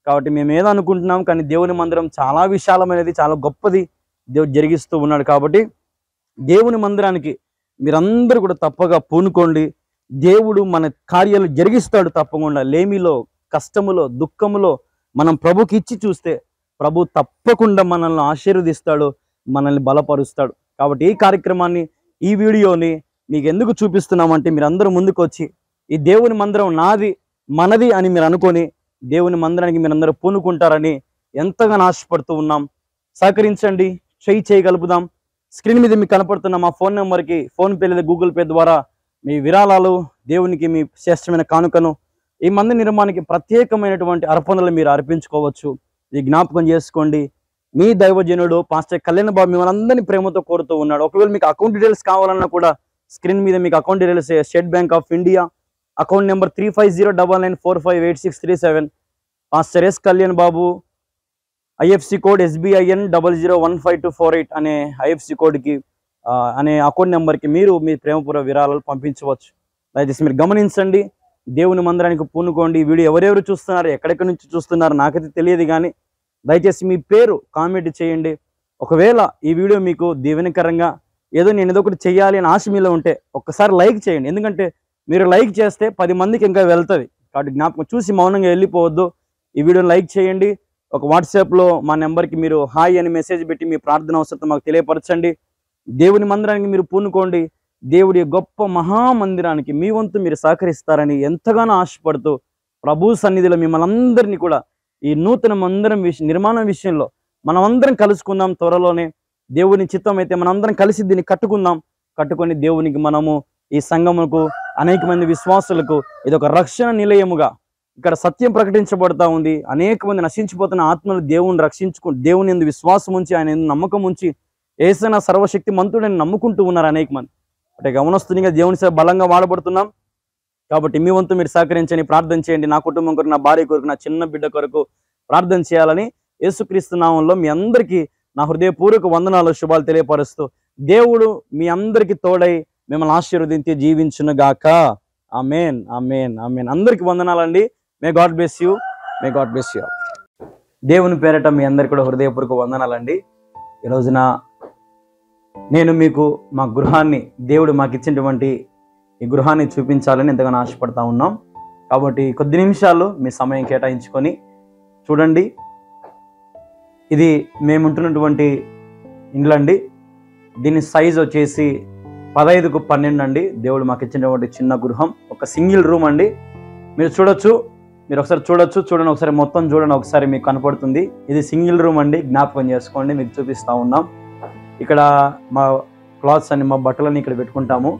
కాబట్టి మేము ఏదో అనుకుంటున్నాం, కానీ దేవుని మందిరం చాలా విశాలమైనది, చాలా గొప్పది దేవుడు జరిగిస్తూ ఉన్నాడు. కాబట్టి దేవుని మందిరానికి మీరందరూ కూడా తప్పగా పూనుకోండి. దేవుడు మన కార్యాలు జరిగిస్తాడు తప్పకుండా. లేమిలో, కష్టములో, దుఃఖములో మనం ప్రభుకి ఇచ్చి చూస్తే ప్రభు తప్పకుండా మనల్ని ఆశీర్వదిస్తాడు, మనల్ని బలపరుస్తాడు. కాబట్టి ఈ కార్యక్రమాన్ని, ఈ వీడియోని మీకు ఎందుకు చూపిస్తున్నామంటే మీరందరూ ముందుకు వచ్చి ఈ దేవుని మందిరం నాది, మనది అని మీరు అనుకొని దేవుని మందిరానికి మీరందరూ పూనుకుంటారని ఎంతగానో ఆశపడుతూ ఉన్నాం. సహకరించండి, చేయగలుపుదాం. స్క్రీన్ మీద మీకు కనపడుతున్న మా ఫోన్ నెంబర్కి ఫోన్పే లేదా గూగుల్ పే ద్వారా మీ విరాళాలు, దేవునికి మీ శ్రేష్టమైన కానుకను, ఈ మందిర నిర్మాణానికి ప్రత్యేకమైనటువంటి అర్పణలు మీరు అర్పించుకోవచ్చు. ఇది జ్ఞాపకం చేసుకోండి. మీ దైవజనుడు పాస్టర్ కళ్యాణ్ బాబు మిమ్మల్ని అందరినీ ప్రేమతో కోరుతూ ఉన్నాడు. ఒకవేళ మీకు అకౌంట్ డీటెయిల్స్ కావాలన్నా కూడా స్క్రీన్ మీద మీకు account details state bank of India account number 3509945867, pastor yes Kalyan Babu, IFSC code SBIN 00152448 అనే IFSC కోడ్కి అనే అకౌంట్ నెంబర్కి మీరు మీ ప్రేమపూర్వక విరాళాలు పంపించవచ్చు. దయచేసి మీరు గమనించండి. దేవుని మందిరానికి పూనుకోండి. ఈ వీడియో ఎవరెవరు చూస్తున్నారు, ఎక్కడెక్కడి నుంచి చూస్తున్నారు నాకైతే తెలియదు, కానీ దయచేసి మీ పేరు కామెంట్ చేయండి. ఒకవేళ ఈ వీడియో మీకు దీవెనకరంగా నేను ఏదో ఒకటి చేయాలి అని ఆశ మీలో ఉంటే ఒక్కసారి లైక్ చేయండి. ఎందుకంటే మీరు లైక్ చేస్తే 10 మందికి ఇంకా వెళ్తుంది. కాబట్టి జ్ఞాపకం, చూసి మౌనంగా వెళ్ళిపోవద్దు. ఈ వీడియోని లైక్ చేయండి. ఒక వాట్సాప్లో మా నెంబర్కి మీరు హాయ్ అని మెసేజ్ పెట్టి మీ ప్రార్థన అవసరం మాకు తెలియపరచండి. దేవుని మందిరానికి మీరు పూనుకోండి. దేవుడి గొప్ప మహామందిరానికి మీ వంతు మీరు సహకరిస్తారని ఎంతగానో ఆశపడుతూ ప్రభు సన్నిధిలో మిమ్మల్ని అందరినీ కూడా ఈ నూతన మందిరం నిర్మాణం విషయంలో మనమందరం కలుసుకుందాం. త్వరలోనే దేవుని చిత్తం అయితే మనందరం కలిసి దీన్ని కట్టుకొని దేవునికి మనము ఈ సంఘముకు అనేక మంది విశ్వాసులకు ఇది ఒక రక్షణ నిలయముగా ఇక్కడ సత్యం ప్రకటించబడతా ఉంది. అనేక మంది నశించిపోతున్న ఆత్మలు దేవుని యందు విశ్వాసం ఉంచి, ఆయన యందు నమ్మకం ఉంచి, యేసయ్య సర్వశక్తి మంతుడని నమ్ముకుంటూ ఉన్నారు అనేక మంది. అంటే గమనిస్తున్నగా దేవుని సేవ బలంగా వాడబడుతున్నాం. కాబట్టి మీ వంతు మీరు సహకరించండి, ప్రార్థన చేయండి. నా కుటుంబం కొరకు, నా భార్య కొరకు, నా చిన్న బిడ్డ కొరకు ప్రార్థన చేయాలని యేసుక్రీస్తు నామంలో మీ అందరికీ నా హృదయపూర్వక వందనాలు, శుభాలు తెలియపరుస్తూ దేవుడు మీ అందరికీ తోడై మిమ్మల్ని ఆశీర్వదించి జీవించును గాక. ఆమేన్, ఆమేన్, ఆమేన్. అందరికీ వందనాలండి. May God bless you. దేవుని పేరట మీ అందరికీ కూడా హృదయపూర్వక వందనాలండి. ఈ రోజున నేను మీకు మా గృహాన్ని, దేవుడు మాకు ఇచ్చినటువంటి ఈ గృహాన్ని చూపించాలని ఎంతగానో ఆశపడతా ఉన్నాం. కాబట్టి కొద్ది నిమిషాలు మీ సమయం కేటాయించుకొని చూడండి. ఇది మేముంటున్నటువంటి ఇండ్లు అండి. దీని సైజ్ వచ్చేసి 15x12 అండి. దేవుడు మాకు ఇచ్చినటువంటి చిన్న గృహం, ఒక సింగిల్ రూమ్ అండి. మీరు చూడొచ్చు, మీరు ఒకసారి చూడండి, ఒకసారి మొత్తం చూడండి, ఒకసారి మీకు కనపడుతుంది. ఇది సింగిల్ రూమ్ అండి. జ్ఞాపకం చేసుకోండి, మీకు చూపిస్తూ ఉన్నాం. ఇక్కడ మా క్లాత్స్ అన్ని, మా బట్టలని ఇక్కడ పెట్టుకుంటాము.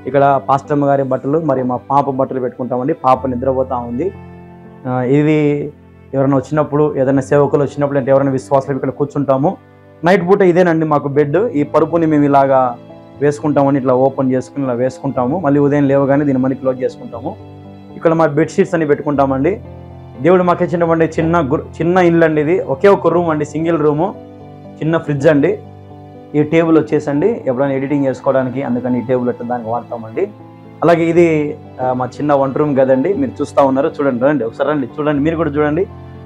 ఇక్కడ పాస్టమ్మ గారి బట్టలు మరియు మా పాప బట్టలు పెట్టుకుంటామండి. పాప నిద్రపోతూ ఉంది. ఇది ఎవరైనా వచ్చినప్పుడు, ఏదైనా సేవకులు వచ్చినప్పుడు, అంటే ఎవరైనా విశ్వాసాలు ఇక్కడ కూర్చుంటాము. నైట్ పూట ఇదేనండి మాకు బెడ్. ఈ పరుపుని మేము ఇలాగా వేసుకుంటామని ఇట్లా ఓపెన్ చేసుకుని ఇలా వేసుకుంటాము. మళ్ళీ ఉదయం లేవగానే దీన్ని మళ్ళీ క్లోజ్ చేసుకుంటాము. ఇక్కడ మా బెడ్షీట్స్ అన్ని పెట్టుకుంటామండి. దేవుడు మాకు ఇచ్చినటువంటి చిన్న ఇల్లు అండి. ఇది ఒకే ఒక రూమ్ అండి, సింగిల్ రూము, చిన్న ఫ్రిడ్జ్ అండి. ఈ టేబుల్ వచ్చేసండి ఎప్పుడైనా ఎడిటింగ్ చేసుకోవడానికి, అందుకని ఈ టేబుల్ అట్లా దానికి వాడతామండి. అలాగే ఇది మా చిన్న వంట రూమ్ కదండి, మీరు చూస్తూ ఉన్నారు. చూడండి, రండి ఒకసారి, రండి చూడండి, మీరు కూడా చూడండి.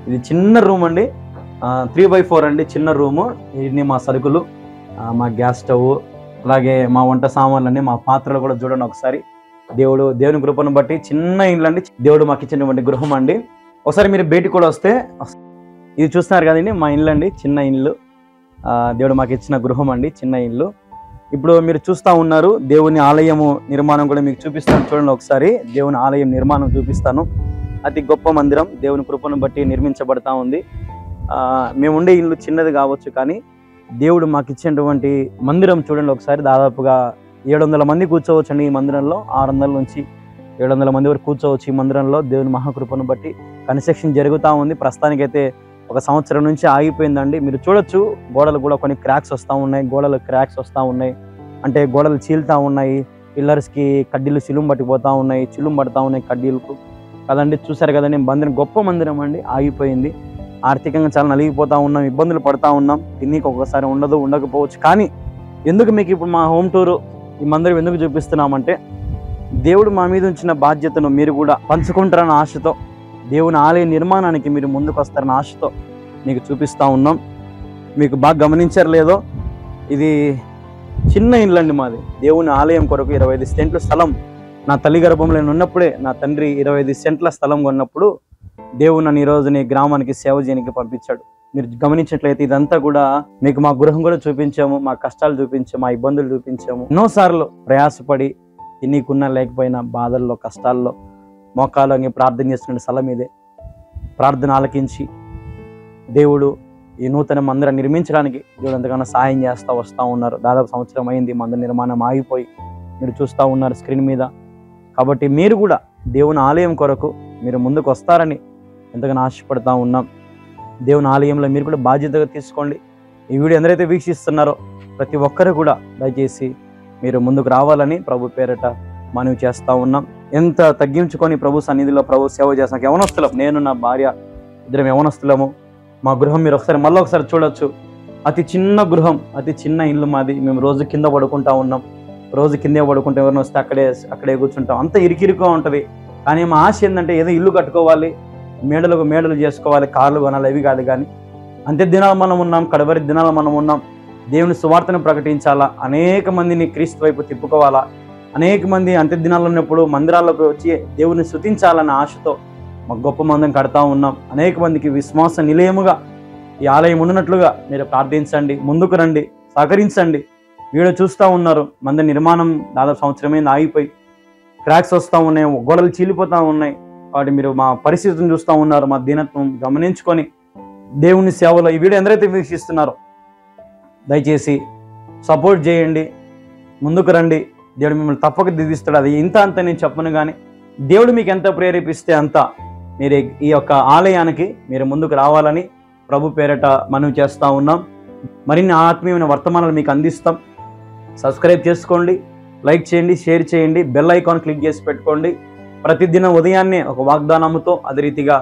ఇది చిన్న రూమ్ అండి, 3x4 అండి, చిన్న రూము. ఇది మా సరుకులు, మా గ్యాస్ స్టవ్, అలాగే మా వంట సామాన్లన్నీ, మా పాత్రలు కూడా చూడండి ఒకసారి. దేవుని కృపను బట్టి చిన్న ఇల్లు అండి. దేవుడు మాకు ఇచ్చినటువంటి గృహం అండి. ఒకసారి మీరు బయటికి కూడా వస్తే, ఇది చూస్తున్నారు కదండి మా ఇల్లు అండి, చిన్న ఇల్లు. దేవుడు మాకు ఇచ్చిన గృహం అండి, చిన్న ఇల్లు. ఇప్పుడు మీరు చూస్తూ ఉన్నారు దేవుని ఆలయము నిర్మాణం కూడా మీకు చూపిస్తాను. చూడండి ఒకసారి, దేవుని ఆలయం నిర్మాణం చూపిస్తాను. అతి గొప్ప మందిరం దేవుని కృపను బట్టి నిర్మించబడతా ఉంది. మేము ఉండే ఇల్లు చిన్నది కావచ్చు, కానీ దేవుడు మాకు ఇచ్చినటువంటి మందిరం చూడండి ఒకసారి. దాదాపుగా 700 మంది కూర్చోవచ్చు అండి ఈ మందిరంలో. 600 నుంచి 700 మంది వరకు కూర్చోవచ్చు ఈ మందిరంలో. దేవుని మహాకృపను బట్టి కన్స్ట్రక్షన్ జరుగుతూ ఉంది. ప్రస్తుతానికైతే 1 సంవత్సరం నుంచి ఆగిపోయిందండి. మీరు చూడొచ్చు, గోడలు కూడా కొన్ని క్రాక్స్ వస్తూ ఉన్నాయి. అంటే గోడలు చీలుతూ ఉన్నాయి. పిల్లర్స్కి కడ్డీలు చిలుం పట్టిపోతూ ఉన్నాయి, పడుతూ ఉన్నాయి కడ్డీలకు కదండి. చూసారు కదండి, మందిరం గొప్ప మందిరం అండి. ఆగిపోయింది. ఆర్థికంగా చాలా నలిగిపోతూ ఉన్నాం, ఇబ్బందులు పడుతూ ఉన్నాం. తిన్నీకి ఒక్కొక్కసారి ఉండకపోవచ్చు. కానీ ఎందుకు మీకు ఇప్పుడు మా హోమ్ టూరు, ఈ మందిరం ఎందుకు చూపిస్తున్నామంటే, దేవుడు మా మీద ఉంచిన బాధ్యతను మీరు కూడా పంచుకుంటారన్న ఆశతో, దేవుని ఆలయ నిర్మాణానికి మీరు ముందుకు వస్తారన్న ఆశతో మీకు చూపిస్తూ ఉన్నాం. మీకు బాగా గమనించారు లేదో, ఇది చిన్న ఇల్లు అండి మాది. దేవుని ఆలయం కొరకు 25 సెంట్ల స్థలం నా తల్లి గర్భంలో ఉన్నప్పుడే నా తండ్రి 25 సెంట్ల స్థలం కొన్నప్పుడు దేవుడు నన్ను ఈరోజు నీ గ్రామానికి సేవ చేయడానికి పంపించాడు. మీరు గమనించినట్లయితే ఇదంతా కూడా మీకు మా గృహం కూడా చూపించాము, మా కష్టాలు చూపించాము, మా ఇబ్బందులు చూపించాము. ఎన్నోసార్లు ప్రయాసపడి నీకున్నా లేకపోయినా బాధల్లో, కష్టాల్లో మోకాలు ప్రార్థన చేస్తున్న స్థలం ఇదే. ప్రార్థన ఆలకించి దేవుడు ఈ నూతన మందిరం నిర్మించడానికి దేవుడు ఎంతగానో సహాయం చేస్తూ వస్తూ ఉన్నారు. దాదాపు సంవత్సరం అయింది మందిర నిర్మాణం ఆగిపోయి, మీరు చూస్తూ ఉన్నారు స్క్రీన్ మీద. కాబట్టి మీరు కూడా దేవుని ఆలయం కొరకు మీరు ముందుకు వస్తారని ఎంతగానో ఆశపడతా ఉన్నాం. దేవుని ఆలయంలో మీరు కూడా బాధ్యతగా తీసుకోండి. ఈ వీడియో ఎందరైతే వీక్షిస్తున్నారో ప్రతి ఒక్కరు కూడా దయచేసి మీరు ముందుకు రావాలని ప్రభు పేరట మనవి చేస్తూ ఉన్నాం. ఎంత తగ్గించుకొని ప్రభు సన్నిధిలో ప్రభు సేవ చేస్తాం. యవనస్తులం, నేను నా భార్య ఇద్దరం యవనస్తులము. మా గృహం మీరు మళ్ళీ ఒకసారి చూడొచ్చు. అతి చిన్న గృహం, అతి చిన్న ఇల్లు మాది. మేము రోజు కింద పడుకుంటా ఉన్నాం. రోజు కిందే పడుకుంటాం, ఎవరిని వస్తే అక్కడే కూర్చుంటాం. అంత ఇరికిరుగా ఉంటుంది. కానీ మా ఆశ ఏంటంటే ఏదో ఇల్లు కట్టుకోవాలి, మేడలు చేసుకోవాలి, కార్లు కొనాలి, అవి కాదు. కానీ అంత్య దినాలు మనం ఉన్నాం, కడవరి దినాలు మనం ఉన్నాం. దేవుని సువార్తను ప్రకటించాలా, అనేక మందిని క్రీస్తు వైపు తిప్పుకోవాలా, అనేక మంది అంత్య దినాలు ఉన్నప్పుడు మందిరాల్లోకి వచ్చి దేవుని స్తుతించాలన్న ఆశతో మాకు గొప్ప మందిరం కడతా ఉన్నాం. అనేక మందికి విశ్వాస నిలయముగా ఈ ఆలయం ఉన్నట్లుగా మీరు ప్రార్థించండి, ముందుకు రండి, సహకరించండి. వీడియో చూస్తూ ఉన్నారు, మందిర నిర్మాణం దాదాపు సంవత్సరమైంది ఆగిపోయి క్రాక్స్ వస్తూ ఉన్నాయి, గోడలు చీలిపోతూ ఉన్నాయి. కాబట్టి మీరు మా పరిస్థితిని చూస్తూ ఉన్నారు. మా దీనత్వం గమనించుకొని దేవుని సేవలో ఈ వీడియో ఎందరైతే వీక్షిస్తున్నారో దయచేసి సపోర్ట్ చేయండి, ముందుకు రండి. దేవుడు మిమ్మల్ని తప్పక దిద్దిస్తాడు. అది ఇంత అంత నేను చెప్పను, కానీ దేవుడు మీకు ఎంత ప్రేరేపిస్తే అంత మీరు ఈ యొక్క ఆలయానికి మీరు ముందుకు రావాలని ప్రభు పేరట మనవి చేస్తూ ఉన్నాం. మరిన్ని ఆత్మీయమైన వర్తమానాలు మీకు అందిస్తాం. సబ్స్క్రైబ్ చేసుకోండి, లైక్ చేయండి, షేర్ చేయండి, బెల్ ఐకాన్ క్లిక్ చేసి పెట్టుకోండి. ప్రతిదినం ఉదయాన్నే ఒక వాగ్దానముతో, అదే రీతిగా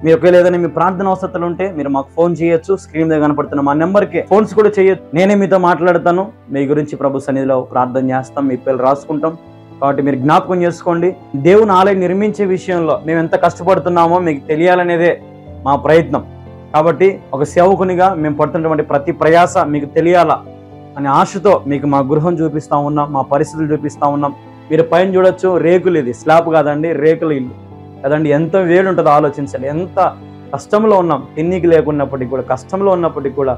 మీరు ఒకవేళ ఏదైనా మీ ప్రార్థన అవసరాలు ఉంటే మీరు మాకు ఫోన్ చేయొచ్చు. స్క్రీన్ మీద కనపడుతున్న మా నెంబర్కి ఫోన్స్ కూడా చేయొచ్చు. నేనే మీతో మాట్లాడతాను. మీ గురించి ప్రభు సన్నిధిలో ప్రార్థన చేస్తాం, మీ పేర్లు రాసుకుంటాం. కాబట్టి మీరు జ్ఞాపకం చేసుకోండి, దేవుని ఆలయం నిర్మించే విషయంలో మేము ఎంత కష్టపడుతున్నామో మీకు తెలియాలనేదే మా ప్రయత్నం. కాబట్టి ఒక సేవకునిగా మేము పడుతున్నటువంటి ప్రతి ప్రయాస మీకు తెలియాలా అనే ఆశతో మీకు మా గృహం చూపిస్తూ ఉన్నాం, మా పరిస్థితులు చూపిస్తూ ఉన్నాం. మీరు పైన చూడొచ్చు, రేకులు, ఇది స్లాబ్ కాదండి, రేకుల ఇల్లు కదండి. ఎంత వేడి ఉంటుందో ఆలోచించండి. ఎంత కష్టంలో ఉన్నాం, తిన్నికి లేకున్నప్పటికీ కూడా, కష్టంలో ఉన్నప్పటికీ కూడా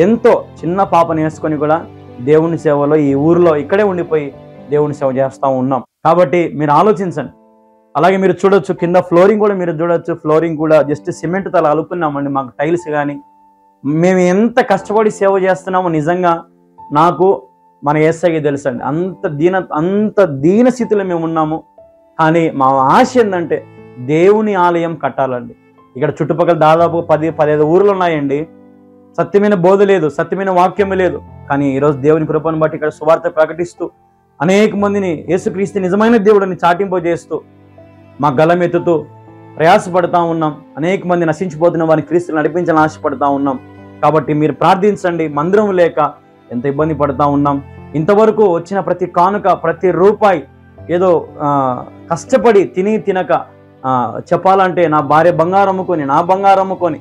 ఎంతో చిన్న పాపను వేసుకొని కూడా దేవుని సేవలో ఈ ఊరిలో ఇక్కడే ఉండిపోయి దేవుని సేవ చేస్తూ ఉన్నాం. కాబట్టి మీరు ఆలోచించండి. అలాగే మీరు చూడొచ్చు, కింద ఫ్లోరింగ్ కూడా మీరు చూడొచ్చు. ఫ్లోరింగ్ కూడా జస్ట్ సిమెంట్ తల అలుపున్నామండి, మాకు టైల్స్ కానీ. మేము ఎంత కష్టపడి సేవ చేస్తున్నామో నిజంగా నాకు మన యేసయ్యకి తెలుసండి. అంత దీన స్థితిలో మేము ఉన్నాము. కానీ మా ఆశ ఏంటంటే దేవుని ఆలయం కట్టాలండి. ఇక్కడ చుట్టుపక్కల దాదాపు 10-15 ఊర్లు ఉన్నాయండి. సత్యమైన బోధ లేదు, సత్యమైన వాక్యము లేదు. కానీ ఈరోజు దేవుని కృపను బట్టి ఇక్కడ సువార్త ప్రకటిస్తూ అనేక మందిని యేసుక్రీస్తు నిజమైన దేవుడిని చాటింపజేస్తూ మా గలం ఎత్తుతూ ప్రయాసపడతా ఉన్నాం. అనేక మంది నశించిపోతున్న వారిని క్రీస్తుని నడిపించాలని ఆశపడతా ఉన్నాం. కాబట్టి మీరు ప్రార్థించండి. మందిరం లేక ఎంత ఇబ్బంది పడతా ఉన్నాం. ఇంతవరకు వచ్చిన ప్రతి కానుక, ప్రతి రూపాయి ఏదో కష్టపడి తినక చెప్పాలంటే నా భార్య బంగారం అమ్ముకొని, నా బంగారం అమ్ముకొని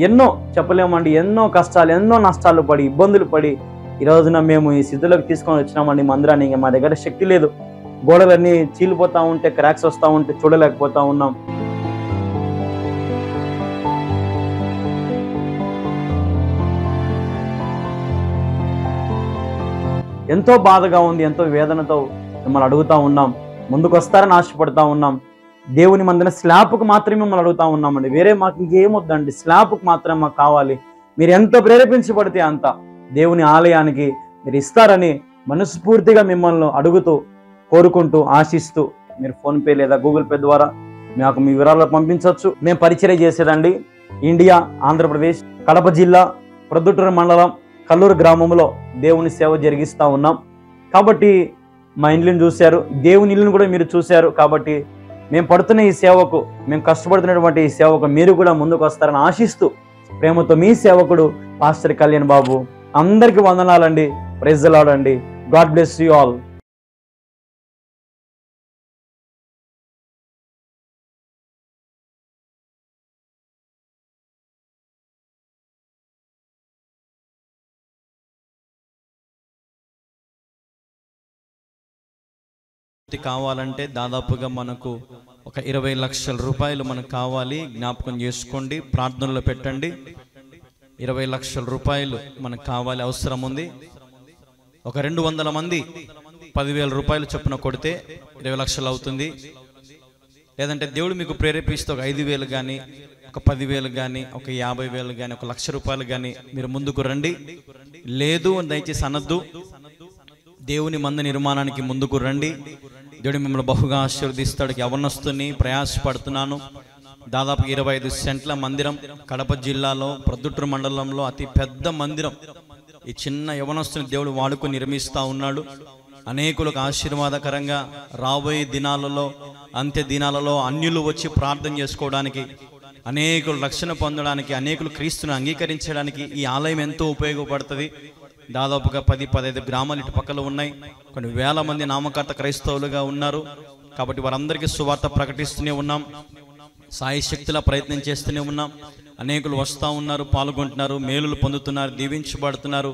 ఎన్నో చెప్పలేమండి, ఎన్నో కష్టాలు, ఎన్నో నష్టాలు పడి, ఇబ్బందులు పడి ఈ రోజున మేము ఈ స్థితిలోకి తీసుకొని వచ్చినామండి మందిరాన్ని. మా దగ్గర శక్తి లేదు, గోడలన్నీ చీలిపోతా ఉంటే, క్రాక్స్ వస్తూ ఉంటే చూడలేకపోతా ఉన్నాం. ఎంతో బాధగా ఉంది, ఎంతో వేదనతో మిమ్మల్ని అడుగుతా ఉన్నాం. ముందుకు వస్తారని ఆశపడతా ఉన్నాం. దేవుని మందిన స్లాబ్కు మాత్రమే మిమ్మల్ని అడుగుతా ఉన్నామండి. వేరే మాకు ఇంకేమొద్దండి, స్లాబ్కు మాత్రమే మాకు కావాలి. మీరు ఎంత ప్రేరేపించబడితే అంత దేవుని ఆలయానికి మీరు ఇస్తారని మనస్ఫూర్తిగా మిమ్మల్ని అడుగుతూ, కోరుకుంటూ, ఆశిస్తూ మీరు ఫోన్పే లేదా గూగుల్ పే ద్వారా మాకు మీ వివరాలు పంపించవచ్చు. మేము పరిచయం చేసేదండి ఇండియా, ఆంధ్రప్రదేశ్, కడప జిల్లా, ప్రొద్దుటూరు మండలం, కల్లూరు గ్రామంలో దేవుని సేవ జరిగిస్తూ ఉన్నాం. కాబట్టి మా ఇల్లుని చూశారు, దేవుని ఇల్లుని కూడా మీరు చూశారు. కాబట్టి మేము పడుతున్న ఈ సేవకు, మేము కష్టపడుతున్నటువంటి ఈ సేవకు మీరు కూడా ముందుకు వస్తారని ఆశిస్తూ ప్రేమతో మీ సేవకుడు పాస్టర్ కళ్యాణ్ బాబు. అందరికీ వందనాలండి. ప్రైజ్ ది లార్డ్ అండి. God bless you all. కావాలంటే దాదాపుగా మనకు ఒక 20 లక్షల రూపాయలు మనకు కావాలి. జ్ఞాపకం చేసుకోండి, ప్రార్థనలో పెట్టండి. 20 లక్షల రూపాయలు మనకు కావాలి, అవసరం ఉంది. ఒక 200 మంది 10,000 రూపాయలు చొప్పున కొడితే 20 లక్షలు అవుతుంది. లేదంటే దేవుడు మీకు ప్రేరేపిస్తే ఒక 5,000 కానీ, ఒక 10,000 కానీ, ఒక 50,000 కానీ, ఒక ₹1,00,000 కానీ మీరు ముందుకు రండి. లేదు అని దయచేసి అనద్దు. దేవుని మంద నిర్మాణానికి ముందుకు రండి. దేవుడు మిమ్మల్ని బహుగా ఆశీర్వదిస్తాడు. యవ్వనస్తుని ప్రయాసపడుతున్నాను. దాదాపు 25 సెంట్ల మందిరం, కడప జిల్లాలో ప్రొద్దుటూరు మండలంలో అతి పెద్ద మందిరం. ఈ చిన్న యవ్వనస్తుని దేవుడు వాడుకొని నిర్మిస్తూ ఉన్నాడు. అనేకులకు ఆశీర్వాదకరంగా రాబోయే దినాలలో, అంత్య దినాలలో అన్యులు వచ్చి ప్రార్థన చేసుకోవడానికి, అనేకులు రక్షణ పొందడానికి, అనేకులు క్రీస్తుని అంగీకరించడానికి ఈ ఆలయం ఎంతో ఉపయోగపడుతుంది. దాదాపుగా 10-15 గ్రామాలు ఇటు పక్కలో ఉన్నాయి. కొన్ని వేల మంది నామకర్త క్రైస్తవులుగా ఉన్నారు. కాబట్టి వారందరికీ సువార్త ప్రకటిస్తూనే ఉన్నాం. సాయి శక్తిలా ప్రయత్నం చేస్తూనే ఉన్నాం. అనేకులు వస్తూ ఉన్నారు, పాల్గొంటున్నారు, మేలులు పొందుతున్నారు, దీవించబడుతున్నారు,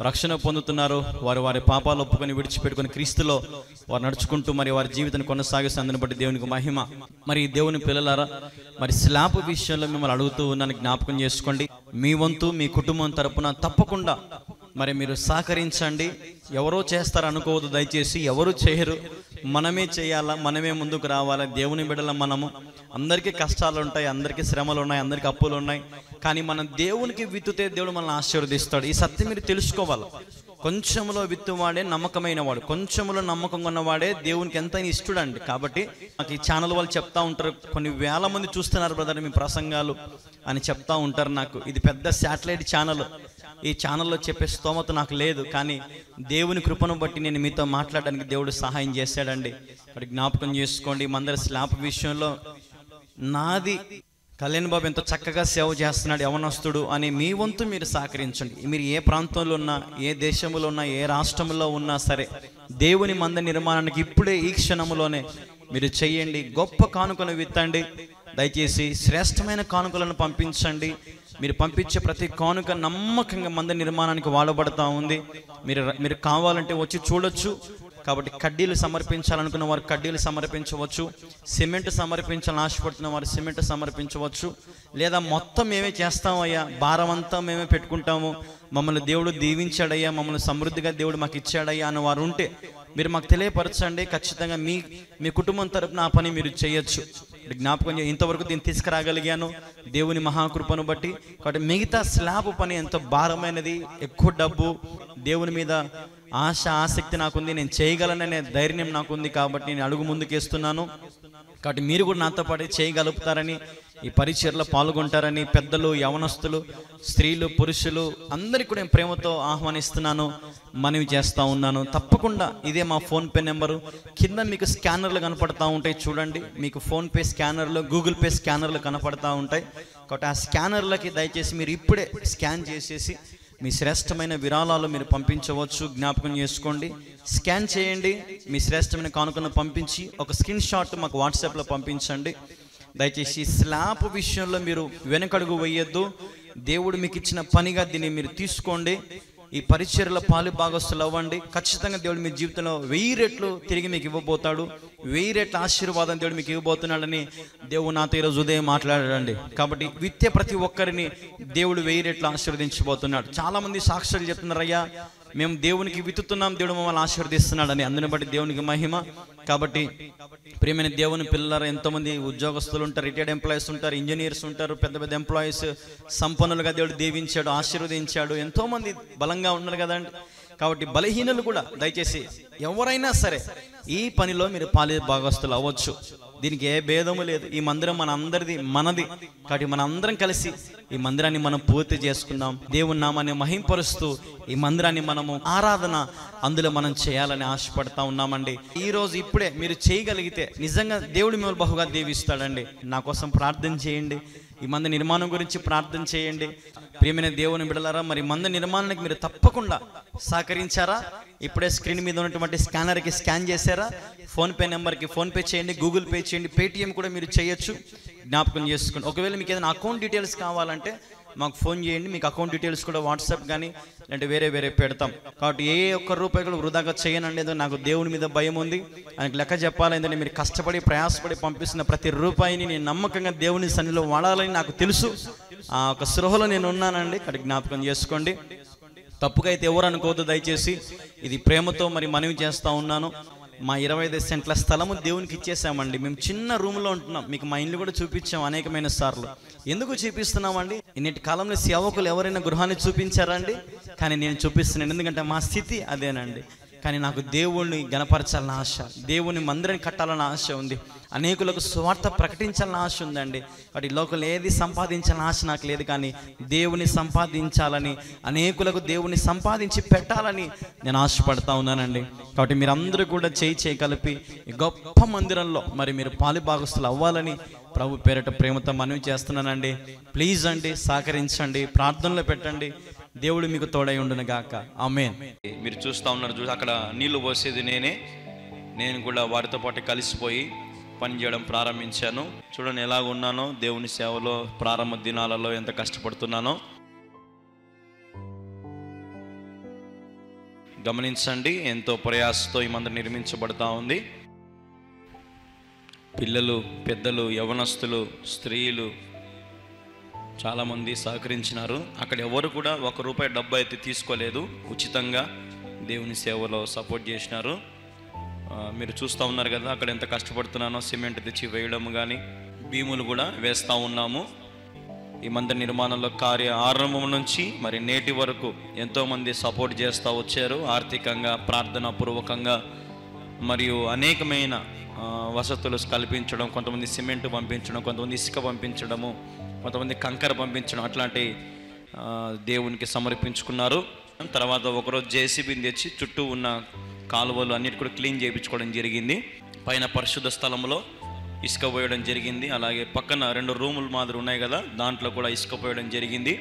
రక్షణ పొందుతున్నారు. వారి పాపాలు ఒప్పుకొని విడిచిపెట్టుకొని క్రీస్తులో వారు నడుచుకుంటూ మరి వారి జీవితాన్ని కొనసాగిస్తే అందుని బట్టి దేవునికి మహిమ. మరి దేవుని పిల్లలారా, మరి స్లాబ్ విషయంలో మిమ్మల్ని అడుగుతూ ఉన్నాను, జ్ఞాపకం చేసుకోండి. మీ వంతు మీ కుటుంబం తరపున తప్పకుండా మరి మీరు సహకరించండి. ఎవరో చేస్తారు అనుకోవద్దు దయచేసి. ఎవరు చేయరు, మనమే చేయాలా, మనమే ముందుకు రావాలా. దేవుని బిడ్డల మనము. అందరికీ కష్టాలు ఉంటాయి, అందరికీ శ్రమలు ఉన్నాయి, అందరికీ అప్పులు ఉన్నాయి. కానీ మనం దేవునికి విత్తుతే దేవుడు మనల్ని ఆశీర్వదిస్తాడు. ఈ సత్యం మీరు తెలుసుకోవాలి. కొంచెంలో విత్తువాడే నమ్మకమైన వాడు, కొంచెంలో నమ్మకం ఉన్నవాడే దేవునికి ఎంతైనా ఇష్టడండి. కాబట్టి నాకు ఈ ఛానల్ వాళ్ళు చెప్తా ఉంటారు, కొన్ని వేల మంది చూస్తున్నారు బ్రదర్ మీ ప్రసంగాలు అని చెప్తా ఉంటారు. నాకు ఇది పెద్ద శాటిలైట్ ఛానల్, ఈ ఛానల్లో చెప్పే స్తోమత నాకు లేదు. కానీ దేవుని కృపను బట్టి నేను మీతో మాట్లాడడానికి దేవుడు సహాయం చేశాడండి. మరి జ్ఞాపకం చేసుకోండి. మందరి స్లాబ్ విషయంలో నాది కళ్యాణ్ బాబు ఎంతో చక్కగా సేవ చేస్తున్నాడు యవనస్తుడు అని మీ వంతు మీరు సహకరించండి. మీరు ఏ ప్రాంతంలో ఉన్నా, ఏ దేశంలో ఉన్నా, ఏ రాష్ట్రంలో ఉన్నా సరే దేవుని మంద నిర్మాణానికి ఇప్పుడే ఈ క్షణంలోనే మీరు చెయ్యండి. గొప్ప కానుకలు విత్తండి. దయచేసి శ్రేష్టమైన కానుకలను పంపించండి. మీరు పంపించే ప్రతి కానుక నమ్మకంగా మంద నిర్మాణానికి వాడబడతా ఉంది. మీరు కావాలంటే వచ్చి చూడొచ్చు. కాబట్టి కడ్డీలు సమర్పించాలనుకున్న వారు కడ్డీలు సమర్పించవచ్చు. సిమెంట్ సమర్పించాలని ఆశపడుతున్న వారు సిమెంట్ సమర్పించవచ్చు. లేదా మొత్తం మేమే చేస్తామయ్యా, భారం అంతా మేమే పెట్టుకుంటాము, మమ్మల్ని దేవుడు దీవించాడయ్యా, మమ్మల్ని సమృద్ధిగా దేవుడు మాకు ఇచ్చాడయ్యా అని వారు ఉంటే మీరు మాకు తెలియపరచండి. ఖచ్చితంగా మీ కుటుంబం తరపున ఆ పని మీరు చేయొచ్చు. జ్ఞాపకం ఇంతవరకు దీన్ని తీసుకురాగలిగాను దేవుని మహాకృపను బట్టి. కాబట్టి మిగతా స్లాబ్ పని ఎంతో భారమైనది, ఎక్కువ డబ్బు, దేవుని మీద ఆసక్తి నాకుంది, నేను చేయగలననే ధైర్యం నాకుంది. కాబట్టి నేను అడుగు ముందుకేస్తున్నాను. కాబట్టి మీరు కూడా నాతో పాటు చేయగలుగుతారని, ఈ పరిచర్లో పాల్గొంటారని పెద్దలు, యవనస్తులు, స్త్రీలు, పురుషులు అందరికీ కూడా నేను ప్రేమతో ఆహ్వానిస్తున్నాను, మనవి చేస్తూ ఉన్నాను. తప్పకుండా ఇదే మా ఫోన్పే నెంబరు. కింద మీకు స్కానర్లు కనపడతా ఉంటాయి చూడండి. మీకు ఫోన్పే స్కానర్లు, గూగుల్ పే స్కానర్లు కనపడతా ఉంటాయి. కాబట్టి ఆ స్కానర్లకి దయచేసి మీరు ఇప్పుడే స్కాన్ చేసేసి మీ శ్రేష్టమైన విరాళాలు మీరు పంపించవచ్చు. జ్ఞాపకం చేసుకోండి. స్కాన్ చేయండి, మీ శ్రేష్టమైన కానుకను పంపించి ఒక స్క్రీన్ షాట్ మాకు వాట్సాప్లో పంపించండి. దయచేసి స్లాబ్ విషయంలో మీరు వెనకడుగు వేయొద్దు. దేవుడు మీకు ఇచ్చిన పనిగా దీన్ని మీరు తీసుకోండి. ఈ పరిచర్యల పాలు భాగస్తులు అవ్వండి. ఖచ్చితంగా దేవుడు మీ జీవితంలో 1000 రెట్లు తిరిగి మీకు ఇవ్వబోతాడు. 1000 రెట్ల ఆశీర్వాదం దేవుడు మీకు ఇవ్వబోతున్నాడని దేవుడు నాతో ఈరోజు ఉదయం మాట్లాడాడండి. కాబట్టి విత్తే ప్రతి ఒక్కరిని దేవుడు 1000 రెట్లు ఆశీర్వదించబోతున్నాడు. చాలా మంది సాక్షులు చెప్తున్నారు, అయ్యా మేము దేవునికి విత్తుతున్నాం, దేవుడు మమ్మల్ని ఆశీర్వదిస్తున్నాడని. అందుని బట్టి దేవునికి మహిమ. కాబట్టి ప్రియమైన దేవుని పిల్లలు, ఎంతోమంది ఉద్యోగస్తులు ఉంటారు, రిటైర్డ్ ఎంప్లాయీస్ ఉంటారు, ఇంజనీర్స్ ఉంటారు, పెద్ద పెద్ద ఎంప్లాయీస్, సంపన్నులుగా దేవుడు దీవించాడు, ఆశీర్వదించాడు. ఎంతోమంది బలంగా ఉన్నారు కదండి. కాబట్టి బలహీనులు కూడా దయచేసి ఎవరైనా సరే ఈ పనిలో మీరు పాలి భాగస్తులు అవ్వచ్చు. దీనికి ఏ భేదము లేదు. ఈ మందిరం మన అందరిది, మనది. కాబట్టి మన అందరం కలిసి ఈ మందిరాన్ని మనం పూర్తి చేసుకుందాం. దేవుని నామాన్ని మహింపరుస్తూ ఈ మందిరాన్ని మనము ఆరాధన అందులో మనం చేయాలని ఆశపడతా ఉన్నామండి. ఈ రోజు ఇప్పుడే మీరు చేయగలిగితే నిజంగా దేవుడు మిమ్మల్ని బహుగా దీవిస్తాడండి. నా కోసం ప్రార్థన చేయండి. ఈ మందిర నిర్మాణం గురించి ప్రార్థన చేయండి. ప్రియమైన దేవుని బిడ్డలారా, మరి మందిర నిర్మాణానికి మీరు తప్పకుండా సహకరించారా? ఇప్పుడే స్క్రీన్ మీద ఉన్నటువంటి స్కానర్కి స్కాన్ చేశారా? ఫోన్పే నెంబర్కి ఫోన్పే చేయండి, గూగుల్ పే చేయండి, పేటిఎం కూడా మీరు చేయొచ్చు. జ్ఞాపకం చేసుకోండి. ఒకవేళ మీకు ఏదైనా అకౌంట్ డీటెయిల్స్ కావాలంటే మాకు ఫోన్ చేయండి. మీకు అకౌంట్ డీటెయిల్స్ కూడా వాట్సాప్ కానీ అంటే వేరే పెడతాం. కాబట్టి ఏ ఒక్క రూపాయి కూడా వృధాగా చేయనండి. ఏదో నాకు దేవుని మీద భయం ఉంది, ఆయనకు లెక్క చెప్పాలి. ఏంటంటే మీరు కష్టపడి ప్రయాసపడి పంపిస్తున్న ప్రతి రూపాయిని నేను నమ్మకంగా దేవుని సన్నిధిలో వాడాలని నాకు తెలుసు. ఆ ఒక స్పృహలో నేను ఉన్నానండి. ఇక్కడ జ్ఞాపకం చేసుకోండి. తప్పుగా అయితే ఎవరు అనుకోవద్దు దయచేసి. ఇది ప్రేమతో మరి మనవి చేస్తూ ఉన్నాను. మా 25 సెంట్ల స్థలము దేవునికి ఇచ్చేసామండి. మేము చిన్న రూమ్లో ఉంటున్నాం. మీకు మా ఇల్లు కూడా చూపించాం అనేకమైన సార్లు. ఎందుకు చూపిస్తున్నామండి? ఇన్నిటి కాలంలో సేవకులు ఎవరైనా గృహాన్ని చూపించారా అండి? కానీ నేను చూపిస్తున్నాను, ఎందుకంటే మా స్థితి అదేనండి. కానీ నాకు దేవుణ్ణి గణపరచాలన్న ఆశ, దేవుని మందిరాన్ని కట్టాలన్న ఆశ ఉంది, అనేకులకు స్వార్థ ప్రకటించాలన్న ఆశ ఉందండి. వాటి లోకల్ ఏది సంపాదించాలన్న ఆశ నాకు లేదు, కానీ దేవుని సంపాదించాలని, అనేకులకు దేవుని సంపాదించి పెట్టాలని నేను ఆశపడతా ఉన్నానండి. కాబట్టి మీరందరూ కూడా చేయి కలిపి ఈ గొప్ప మందిరంలో మరి మీరు పాలుభాగస్తులు అవ్వాలని ప్రభు పేరిట ప్రేమతో మనవి చేస్తున్నానండి. ప్లీజ్ అండి, సహకరించండి, ప్రార్థనలో పెట్టండి. దేవుడు మీకు తోడై ఉండును గాక. ఆమేన్. మీరు చూస్తూ ఉన్నారు, అక్కడ నీళ్లు పోసేది నేను కూడా వారితో పాటు కలిసిపోయి పని చేయడం ప్రారంభించాను. చూడండి ఎలాగ ఉన్నానో, దేవుని సేవలో ప్రారంభ దినాలలో ఎంత కష్టపడుతున్నానో గమనించండి. ఎంతో ప్రయాసతో ఈ మందిరం నిర్మించబడతా ఉంది. పిల్లలు, పెద్దలు, యవనస్తులు, స్త్రీలు చాలామంది సహకరించినారు. అక్కడ ఎవరు కూడా ₹1 డబ్బు అయితే తీసుకోలేదు, ఉచితంగా దేవుని సేవలో సపోర్ట్ చేసినారు. మీరు చూస్తూ ఉన్నారు కదా అక్కడ ఎంత కష్టపడుతున్నానో. సిమెంట్ తెచ్చి వేయడం కానీ, భీములు కూడా వేస్తూ ఉన్నాము. ఈ మందిర నిర్మాణంలో కార్య ఆరంభం నుంచి మరి నేటి వరకు ఎంతోమంది సపోర్ట్ చేస్తూ వచ్చారు, ఆర్థికంగా, ప్రార్థనాపూర్వకంగా, మరియు అనేకమైన వసతులు కల్పించడం. కొంతమంది సిమెంట్ పంపించడం, కొంతమంది ఇసుక పంపించడము, కొంతమంది కంకర పంపించడం, అట్లాంటి దేవునికి సమర్పించుకున్నారు. తర్వాత ఒకరోజు జేసీబీని తెచ్చి చుట్టూ ఉన్న కాలువలు అన్నిటి కూడా క్లీన్ చేయించుకోవడం జరిగింది. పైన పరిశుద్ధ స్థలంలో ఇసుక పోయడం జరిగింది. అలాగే పక్కన 2 రూములు మాదిరి ఉన్నాయి కదా, దాంట్లో కూడా ఇసుక పోయడం జరిగింది.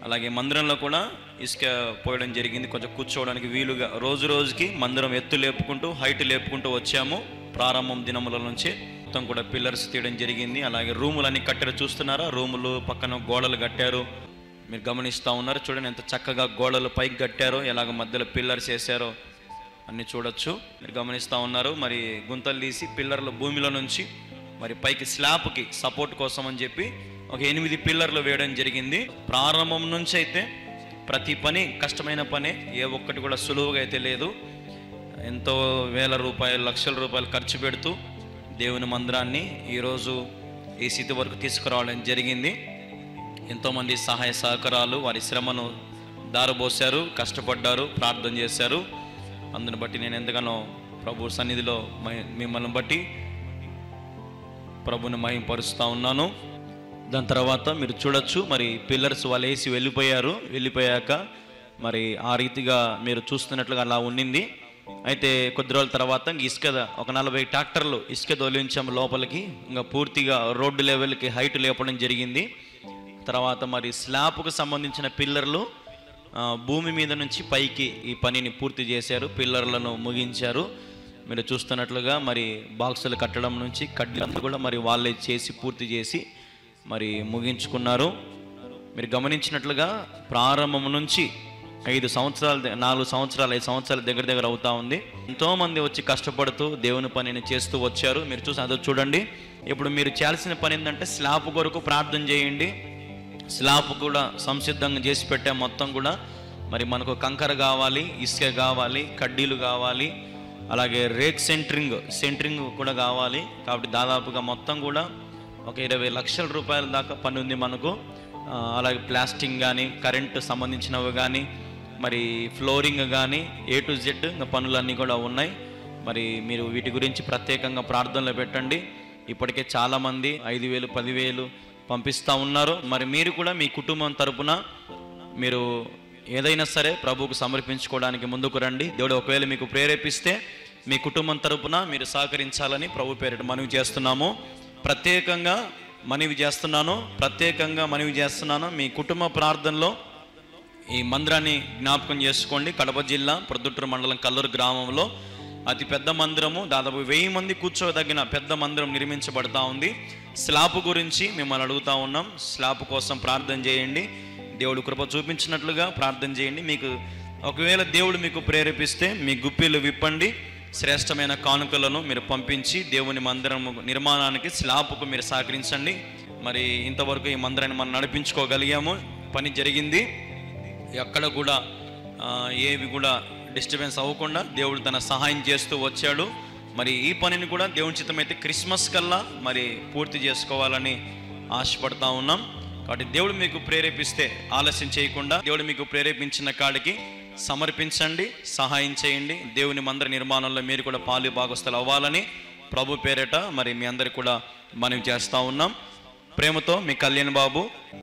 అలాగే మందిరంలో కూడా ఇసుక పోయడం జరిగింది, కొంచెం కూర్చోవడానికి వీలుగా. రోజుకి మందిరం ఎత్తు లేపుకుంటూ, హైట్ లేపుకుంటూ వచ్చాము. ప్రారంభం దినముల నుంచి మొత్తం కూడా పిల్లర్స్ తీయడం జరిగింది. అలాగే రూములు అన్ని కట్టారు, చూస్తున్నారా? రూములు పక్కన గోడలు కట్టారు, మీరు గమనిస్తూ ఉన్నారు. చూడండి ఎంత చక్కగా గోడలు పైకి కట్టారో, ఎలాగ మధ్యలో పిల్లర్స్ వేసారో అన్ని చూడొచ్చు, మీరు గమనిస్తూ ఉన్నారు. మరి గుంతలు తీసి పిల్లర్ల భూమిలో నుంచి మరి పైకి స్లాబ్కి సపోర్ట్ కోసం అని చెప్పి ఒక 8 పిల్లర్లు వేయడం జరిగింది. ప్రారంభం నుంచి అయితే ప్రతి పని కష్టమైన పనే, ఏ ఒక్కటి కూడా సులువుగా అయితే లేదు. ఎంతో వేల రూపాయలు, లక్షల రూపాయలు ఖర్చు పెడుతూ దేవుని మందిరాన్ని ఈరోజు ఈ స్థితి వరకు తీసుకురావడం జరిగింది. ఎంతోమంది సహాయ సహకారాలు, వారి శ్రమను దారబోసారు, కష్టపడ్డారు, ప్రార్థన చేశారు. అందుని బట్టి నేను ఎంతగానో ప్రభు సన్నిధిలో మిమ్మల్ని బట్టి ప్రభుని మహింపరుస్తూ ఉన్నాను. దాని తర్వాత మీరు చూడొచ్చు, మరి పిల్లర్స్ వాళ్ళు వేసి వెళ్ళిపోయాక మరి ఆ రీతిగా మీరు చూస్తున్నట్లుగా అలా ఉండింది. అయితే కొద్ది రోజుల తర్వాత ఇసుక ఒక 40 ట్రాక్టర్లు ఇసుక తొలించాము లోపలికి. ఇంకా పూర్తిగా రోడ్డు లెవెల్కి హైట్ లేపడం జరిగింది. తర్వాత మరి స్లాబ్కు సంబంధించిన పిల్లర్లు భూమి మీద నుంచి పైకి ఈ పనిని పూర్తి చేశారు, పిల్లర్లను ముగించారు. మీరు చూస్తున్నట్లుగా మరి బాక్సులు కట్టడం నుంచి కడ్డీలంతా కూడా మరి వాళ్ళే చేసి పూర్తి చేసి మరి ముగించుకున్నారు. మీరు గమనించినట్లుగా ప్రారంభం నుంచి 5 సంవత్సరాలు 4 సంవత్సరాలు 5 సంవత్సరాలు దగ్గర అవుతా ఉంది. ఎంతోమంది వచ్చి కష్టపడుతూ దేవుని పనిని చేస్తూ వచ్చారు. మీరు చూసి అదో చూడండి. ఇప్పుడు మీరు చేయాల్సిన పని ఏంటంటే స్లాబ్ కొరకు ప్రార్థన చేయండి. స్లాబ్ కూడా సంసిద్ధంగా చేసి పెట్టే మొత్తం కూడా మరి మనకు కంకర కావాలి, ఇసుక కావాలి, కడ్డీలు కావాలి, అలాగే రేక్ సెంట్రింగ్ కూడా కావాలి. కాబట్టి దాదాపుగా మొత్తం కూడా ఒక 20 లక్షల రూపాయల దాకా పని ఉంది మనకు. అలాగే ప్లాస్టింగ్ కానీ, కరెంటు సంబంధించినవి కానీ, మరి ఫ్లోరింగ్ కానీ, A to Z పనులన్నీ కూడా ఉన్నాయి. మరి మీరు వీటి గురించి ప్రత్యేకంగా ప్రార్థనలో పెట్టండి. ఇప్పటికే చాలామంది 5,000 10,000 పంపిస్తూ ఉన్నారు. మరి మీరు కూడా మీ కుటుంబం తరపున మీరు ఏదైనా సరే ప్రభువుకు సమర్పించుకోవడానికి ముందుకు రండి. దేవుడు ఒకవేళ మీకు ప్రేరేపిస్తే మీ కుటుంబం తరపున మీరు సహకరించాలని ప్రభు పేరిట మనవి చేస్తున్నాము. ప్రత్యేకంగా మనవి చేస్తున్నాను. మీ కుటుంబ ప్రార్థనలో ఈ మందిరాన్ని జ్ఞాపకం చేసుకోండి. కడప జిల్లా ప్రొద్దుటూరు మండలం కల్లూరు గ్రామంలో అతి పెద్ద మందిరము, దాదాపు 1000 మంది కూర్చోదగిన పెద్ద మందిరం నిర్మించబడతా ఉంది. స్లాబ్ గురించి మిమ్మల్ని అడుగుతా ఉన్నాం. స్లాబ్ కోసం ప్రార్థన చేయండి. దేవుడు కృప చూపించినట్లుగా ప్రార్థన చేయండి. మీకు ఒకవేళ దేవుడు మీకు ప్రేరేపిస్తే మీ గుప్పిలు విప్పండి. శ్రేష్టమైన కానుకలను మీరు పంపించి దేవుని మందిరం నిర్మాణానికి స్లాబ్కు మీరు సహకరించండి. మరి ఇంతవరకు ఈ మందిరాన్ని మనం నడిపించుకోగలిగాము. పని జరిగింది. ఎక్కడ కూడా ఏవి కూడా డిస్టర్బెన్స్ అవ్వకుండా దేవుడు తన సహాయం చేస్తూ వచ్చాడు. మరి ఈ పనిని కూడా దేవుని చిత్తమైతే క్రిస్మస్ కల్లా మరి పూర్తి చేసుకోవాలని ఆశపడతా ఉన్నాం. కాబట్టి దేవుడు మీకు ప్రేరేపిస్తే ఆలస్యం చేయకుండా దేవుడు మీకు ప్రేరేపించిన కాడికి సమర్పించండి, సహాయం చేయండి. దేవుని మందిర నిర్మాణంలో మీరు కూడా పాలు భాగస్థులు అవ్వాలని ప్రభు పేరిట మరి మీ అందరికి కూడా మనవి చేస్తూ ఉన్నాం. ప్రేమతో మీ కళ్యాణ్ బాబు.